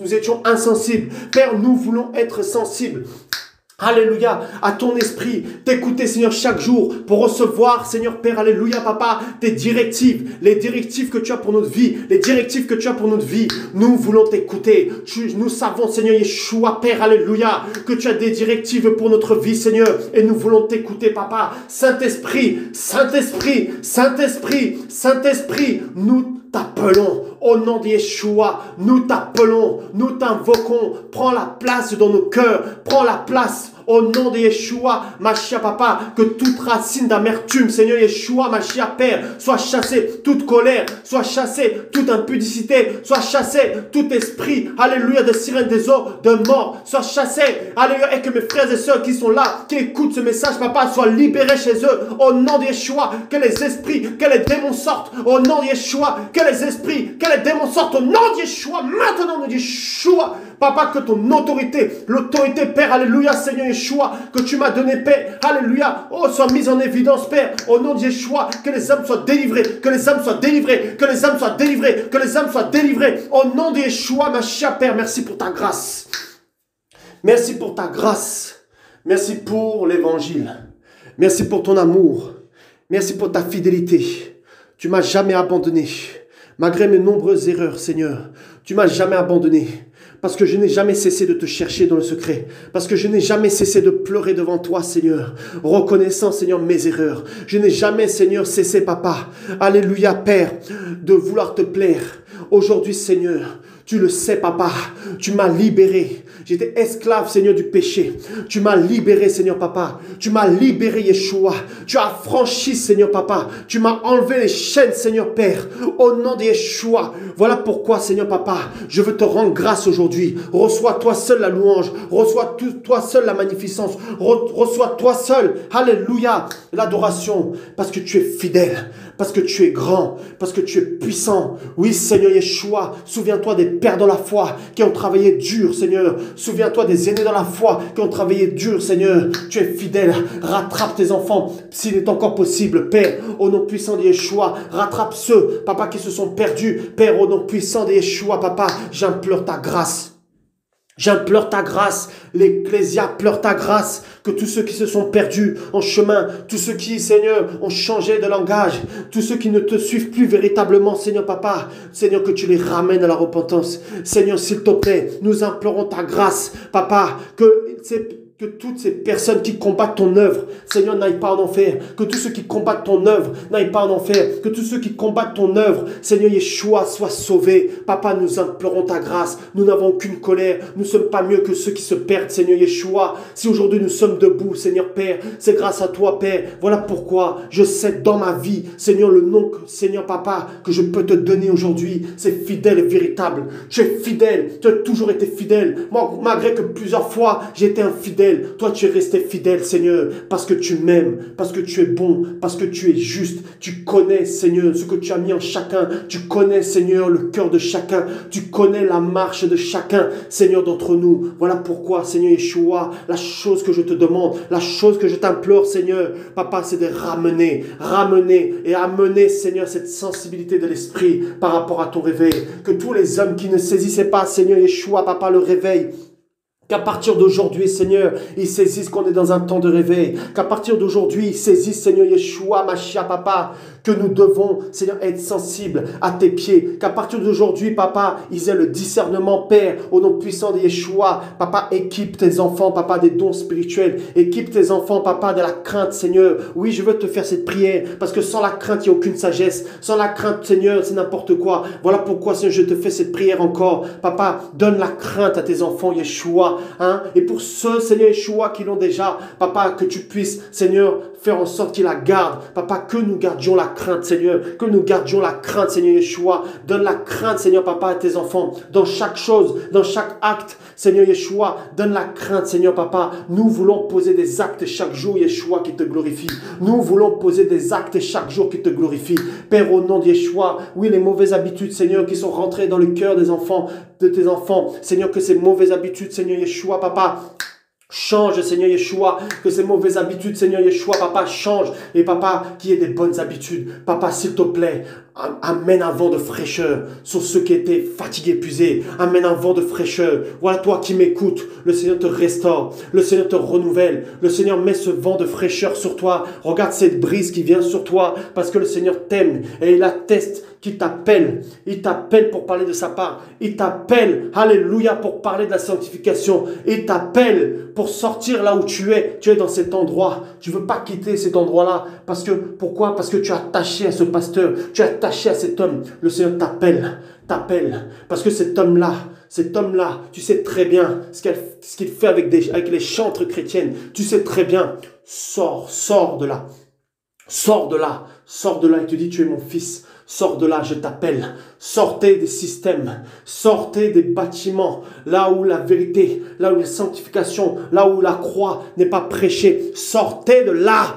nous étions insensibles. Père, nous voulons être sensibles. Alléluia, à ton esprit, t'écouter, Seigneur, chaque jour pour recevoir, Seigneur Père, alléluia, papa, tes directives, les directives que tu as pour notre vie, les directives que tu as pour notre vie. Nous voulons t'écouter. Nous savons, Seigneur Yeshua, Père, alléluia, que tu as des directives pour notre vie, Seigneur, et nous voulons t'écouter, papa. Saint-Esprit, Saint-Esprit, Saint-Esprit, Saint-Esprit, nous t'appelons au nom de Yeshua, nous t'appelons, nous t'invoquons, prends la place dans nos cœurs, prends la place au nom de Yeshua, Machia papa, que toute racine d'amertume, Seigneur Yeshua, Machia Père, soit chassée, toute colère, soit chassée, toute impudicité, soit chassée, tout esprit, alléluia, de sirène des eaux, de mort, soit chassé, alléluia, et que mes frères et sœurs qui sont là, qui écoutent ce message, papa, soient libérés chez eux, au nom de Yeshua, que les esprits, que les démons sortent, au nom de Yeshua, que les esprits, que les démons sortent, au nom de Yeshua, maintenant, au nom de Yeshua, papa, que ton autorité, l'autorité, Père, alléluia, Seigneur Yeshua, que tu m'as donné, Père, alléluia, oh, soit mise en évidence, Père, au nom de Yeshua, que les âmes soient délivrées, que les âmes soient délivrées, que les âmes soient délivrées, que les âmes soient délivrées, au nom de Yeshua, ma chère Père, merci pour ta grâce. Merci pour ta grâce. Merci pour l'évangile. Merci pour ton amour. Merci pour ta fidélité. Tu m'as jamais abandonné. Malgré mes nombreuses erreurs, Seigneur, tu m'as jamais abandonné. Parce que je n'ai jamais cessé de te chercher dans le secret. Parce que je n'ai jamais cessé de pleurer devant toi, Seigneur. Reconnaissant, Seigneur, mes erreurs. Je n'ai jamais, Seigneur, cessé, Papa. Alléluia, Père, de vouloir te plaire. Aujourd'hui, Seigneur, tu le sais, Papa, tu m'as libéré. J'étais esclave, Seigneur, du péché. Tu m'as libéré, Seigneur, Papa. Tu m'as libéré, Yeshua. Tu as franchi, Seigneur, Papa. Tu m'as enlevé les chaînes, Seigneur, Père. Au nom de Yeshua. Voilà pourquoi, Seigneur, Papa, je veux te rendre grâce aujourd'hui. Reçois toi seul la louange. Reçois toi seul la magnificence. Reçois toi seul, alléluia, l'adoration. Parce que tu es fidèle. Parce que tu es grand. Parce que tu es puissant. Oui, Seigneur Yeshua. Souviens-toi des pères dans la foi qui ont travaillé dur, Seigneur. Souviens-toi des aînés dans la foi qui ont travaillé dur, Seigneur. Tu es fidèle. Rattrape tes enfants s'il est encore possible, Père, au nom puissant de Yeshua. Rattrape ceux, Papa, qui se sont perdus. Père, au nom puissant de Yeshua, Papa, j'implore ta grâce. J'implore ta grâce, l'Ecclésia pleure ta grâce, que tous ceux qui se sont perdus en chemin, tous ceux qui, Seigneur, ont changé de langage, tous ceux qui ne te suivent plus véritablement, Seigneur Papa, Seigneur, que tu les ramènes à la repentance. Seigneur, s'il te plaît, nous implorons ta grâce, Papa, que toutes ces personnes qui combattent ton œuvre, Seigneur, n'aillent pas en enfer. Que tous ceux qui combattent ton œuvre n'aillent pas en enfer. Que tous ceux qui combattent ton œuvre, Seigneur Yeshua, soient sauvés. Papa, nous implorons ta grâce. Nous n'avons aucune colère. Nous ne sommes pas mieux que ceux qui se perdent, Seigneur Yeshua. Si aujourd'hui nous sommes debout, Seigneur Père, c'est grâce à toi, Père. Voilà pourquoi je sais dans ma vie, Seigneur, le nom, Seigneur Papa, que je peux te donner aujourd'hui, c'est fidèle et véritable. Tu es fidèle. Tu as toujours été fidèle. Moi, malgré que plusieurs fois, j'ai été infidèle. Toi, tu es resté fidèle, Seigneur, parce que tu m'aimes, parce que tu es bon, parce que tu es juste. Tu connais, Seigneur, ce que tu as mis en chacun. Tu connais, Seigneur, le cœur de chacun. Tu connais la marche de chacun, Seigneur, d'entre nous. Voilà pourquoi, Seigneur Yeshua, la chose que je te demande, la chose que je t'implore, Seigneur, Papa, c'est de ramener et amener, Seigneur, cette sensibilité de l'esprit par rapport à ton réveil. Que tous les hommes qui ne saisissaient pas, Seigneur Yeshua, Papa, le réveil, qu'à partir d'aujourd'hui, Seigneur, ils saisissent qu'on est dans un temps de réveil. Qu'à partir d'aujourd'hui, ils saisissent, Seigneur Yeshua, Machia, Papa, que nous devons, Seigneur, être sensibles à tes pieds. Qu'à partir d'aujourd'hui, Papa, ils aient le discernement, Père, au nom puissant de Yeshua. Papa, équipe tes enfants, Papa, des dons spirituels. Équipe tes enfants, Papa, de la crainte, Seigneur. Oui, je veux te faire cette prière, parce que sans la crainte, il n'y a aucune sagesse. Sans la crainte, Seigneur, c'est n'importe quoi. Voilà pourquoi, Seigneur, je te fais cette prière encore. Papa, donne la crainte à tes enfants, Yeshua. hein, et pour ceux, Seigneur Yeshua, qui l'ont déjà, Papa, que tu puisses, Seigneur, faire en sorte qu'ils la gardent. Papa, que nous gardions la crainte, Seigneur, que nous gardions la crainte, Seigneur Yeshua. Donne la crainte, Seigneur, Papa, à tes enfants, dans chaque chose, dans chaque acte, Seigneur Yeshua, donne la crainte, Seigneur, Papa. Nous voulons poser des actes chaque jour, Yeshua, qui te glorifient. Nous voulons poser des actes chaque jour qui te glorifient. Père, au nom de Yeshua, oui, les mauvaises habitudes, Seigneur, qui sont rentrées dans le cœur des enfants, de tes enfants, Seigneur, que ces mauvaises habitudes, Seigneur Yeshua, Papa, change, Seigneur Yeshua, que ces mauvaises habitudes, Seigneur Yeshua, Papa, change. Et Papa, qu'il y ait des bonnes habitudes. Papa, s'il te plaît, amène un vent de fraîcheur sur ceux qui étaient fatigués, épuisés. Amène un vent de fraîcheur. Voilà, toi qui m'écoutes, le Seigneur te restaure, le Seigneur te renouvelle, le Seigneur met ce vent de fraîcheur sur toi. Regarde cette brise qui vient sur toi, parce que le Seigneur t'aime et il atteste qu'il t'appelle. Il t'appelle pour parler de sa part. Il t'appelle, alléluia, pour parler de la sanctification. Il t'appelle pour sortir là où tu es. Tu es dans cet endroit. Tu ne veux pas quitter cet endroit-là. Parce que, pourquoi? Parce que tu es attaché à ce pasteur. Tu es attaché à cet homme. Le Seigneur t'appelle. Parce que cet homme-là, tu sais très bien ce qu'il fait avec les chantres chrétiennes. Tu sais très bien. Sors de là. Sors de là. Il te dit, tu es mon fils. Sors de là, je t'appelle. Sortez des systèmes, sortez des bâtiments, là où la vérité, là où la sanctification, là où la croix n'est pas prêchée. Sortez de là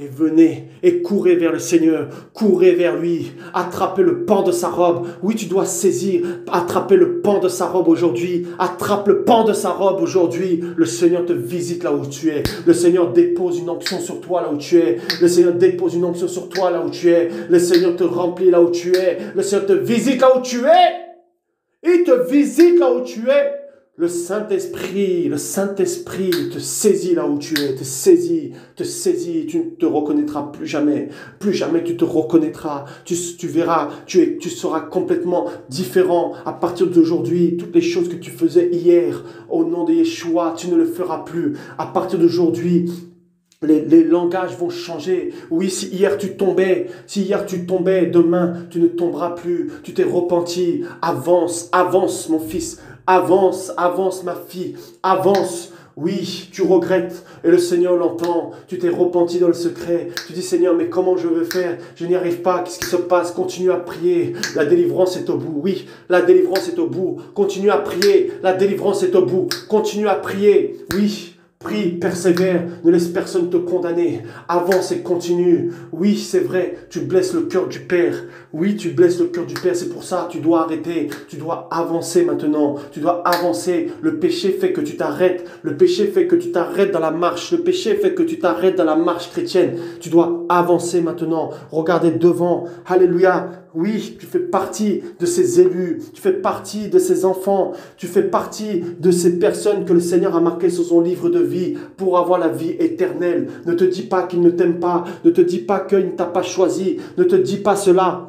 et venez et courez vers le Seigneur, courez vers lui, attrapez le pan de sa robe. Oui, tu dois saisir, attraper le pan de sa robe aujourd'hui. Attrape le pan de sa robe aujourd'hui. Le Seigneur te visite là où tu es. Le Seigneur dépose une onction sur toi là où tu es. Le Seigneur dépose une onction sur toi là où tu es. Le Seigneur te remplit là où tu es. Le Seigneur te visite là où tu es. Il te visite là où tu es. Le Saint-Esprit te saisit là où tu es, te saisit, tu ne te reconnaîtras plus jamais tu te reconnaîtras, tu verras, tu seras complètement différent à partir d'aujourd'hui. Toutes les choses que tu faisais hier, au nom de Yeshua, tu ne le feras plus. À partir d'aujourd'hui, les langages vont changer. Oui, si hier tu tombais, demain tu ne tomberas plus. Tu t'es repenti. Avance mon fils. Avance ma fille. Avance. Oui, tu regrettes et le Seigneur l'entend. Tu t'es repenti dans le secret. Tu dis, Seigneur, mais comment je veux faire? Je n'y arrive pas. Qu'est-ce qui se passe? Continue à prier. La délivrance est au bout. Oui, la délivrance est au bout. Continue à prier. La délivrance est au bout. Continue à prier. Oui. Prie, persévère, ne laisse personne te condamner. Avance et continue. Oui, c'est vrai, tu blesses le cœur du Père. Oui, tu blesses le cœur du Père. C'est pour ça, tu dois arrêter. Tu dois avancer maintenant. Tu dois avancer. Le péché fait que tu t'arrêtes. Le péché fait que tu t'arrêtes dans la marche. Le péché fait que tu t'arrêtes dans la marche chrétienne. Tu dois avancer maintenant. Regardez devant. Alléluia. Oui, tu fais partie de ces élus, tu fais partie de ces enfants, tu fais partie de ces personnes que le Seigneur a marquées sur son livre de vie pour avoir la vie éternelle. Ne te dis pas qu'il ne t'aime pas, ne te dis pas qu'il ne t'a pas choisi, ne te dis pas cela.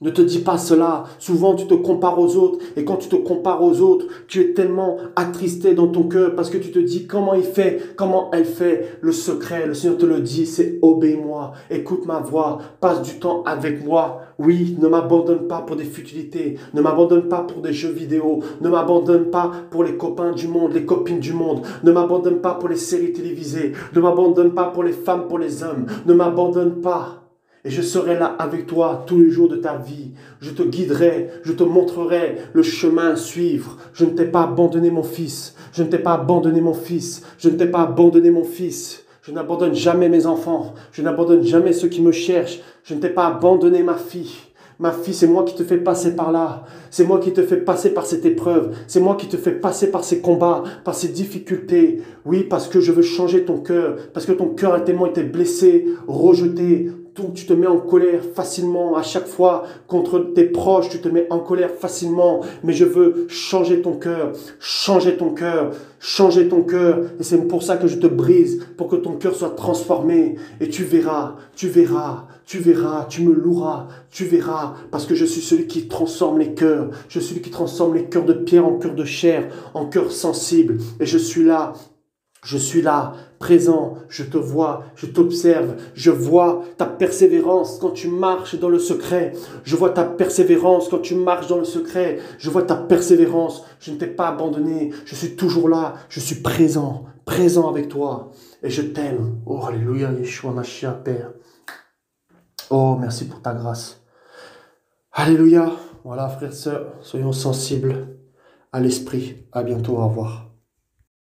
Ne te dis pas cela. Souvent, tu te compares aux autres. Et quand tu te compares aux autres, tu es tellement attristé dans ton cœur parce que tu te dis comment il fait, comment elle fait. Le secret, le Seigneur te le dit, c'est obéis-moi. Écoute ma voix. Passe du temps avec moi. Oui, ne m'abandonne pas pour des futilités. Ne m'abandonne pas pour des jeux vidéo. Ne m'abandonne pas pour les copains du monde, les copines du monde. Ne m'abandonne pas pour les séries télévisées. Ne m'abandonne pas pour les femmes, pour les hommes. Ne m'abandonne pas. Et je serai là avec toi tous les jours de ta vie. Je te guiderai, je te montrerai le chemin à suivre. Je ne t'ai pas abandonné mon fils. Je ne t'ai pas abandonné mon fils. Je ne t'ai pas abandonné mon fils. Je n'abandonne jamais mes enfants. Je n'abandonne jamais ceux qui me cherchent. Je ne t'ai pas abandonné ma fille. Ma fille, c'est moi qui te fais passer par là. C'est moi qui te fais passer par cette épreuve. C'est moi qui te fais passer par ces combats, par ces difficultés. Oui, parce que je veux changer ton cœur. Parce que ton cœur a tellement été blessé, rejeté. Tu te mets en colère facilement à chaque fois contre tes proches, tu te mets en colère facilement, mais je veux changer ton cœur, changer ton cœur, changer ton cœur, et c'est pour ça que je te brise, pour que ton cœur soit transformé, et tu verras, tu me loueras, tu verras, parce que je suis celui qui transforme les cœurs, je suis celui qui transforme les cœurs de pierre en cœurs de chair, en cœurs sensibles, et je suis là. Je suis là, présent, je te vois, je t'observe, je vois ta persévérance quand tu marches dans le secret. Je vois ta persévérance quand tu marches dans le secret. Je vois ta persévérance. Je ne t'ai pas abandonné. Je suis toujours là. Je suis présent, présent avec toi. Et je t'aime. Oh, alléluia, Yeshua, Mashiach, Père. Oh, merci pour ta grâce. Alléluia. Voilà, frères, sœurs, soyons sensibles à l'esprit. À bientôt, au revoir.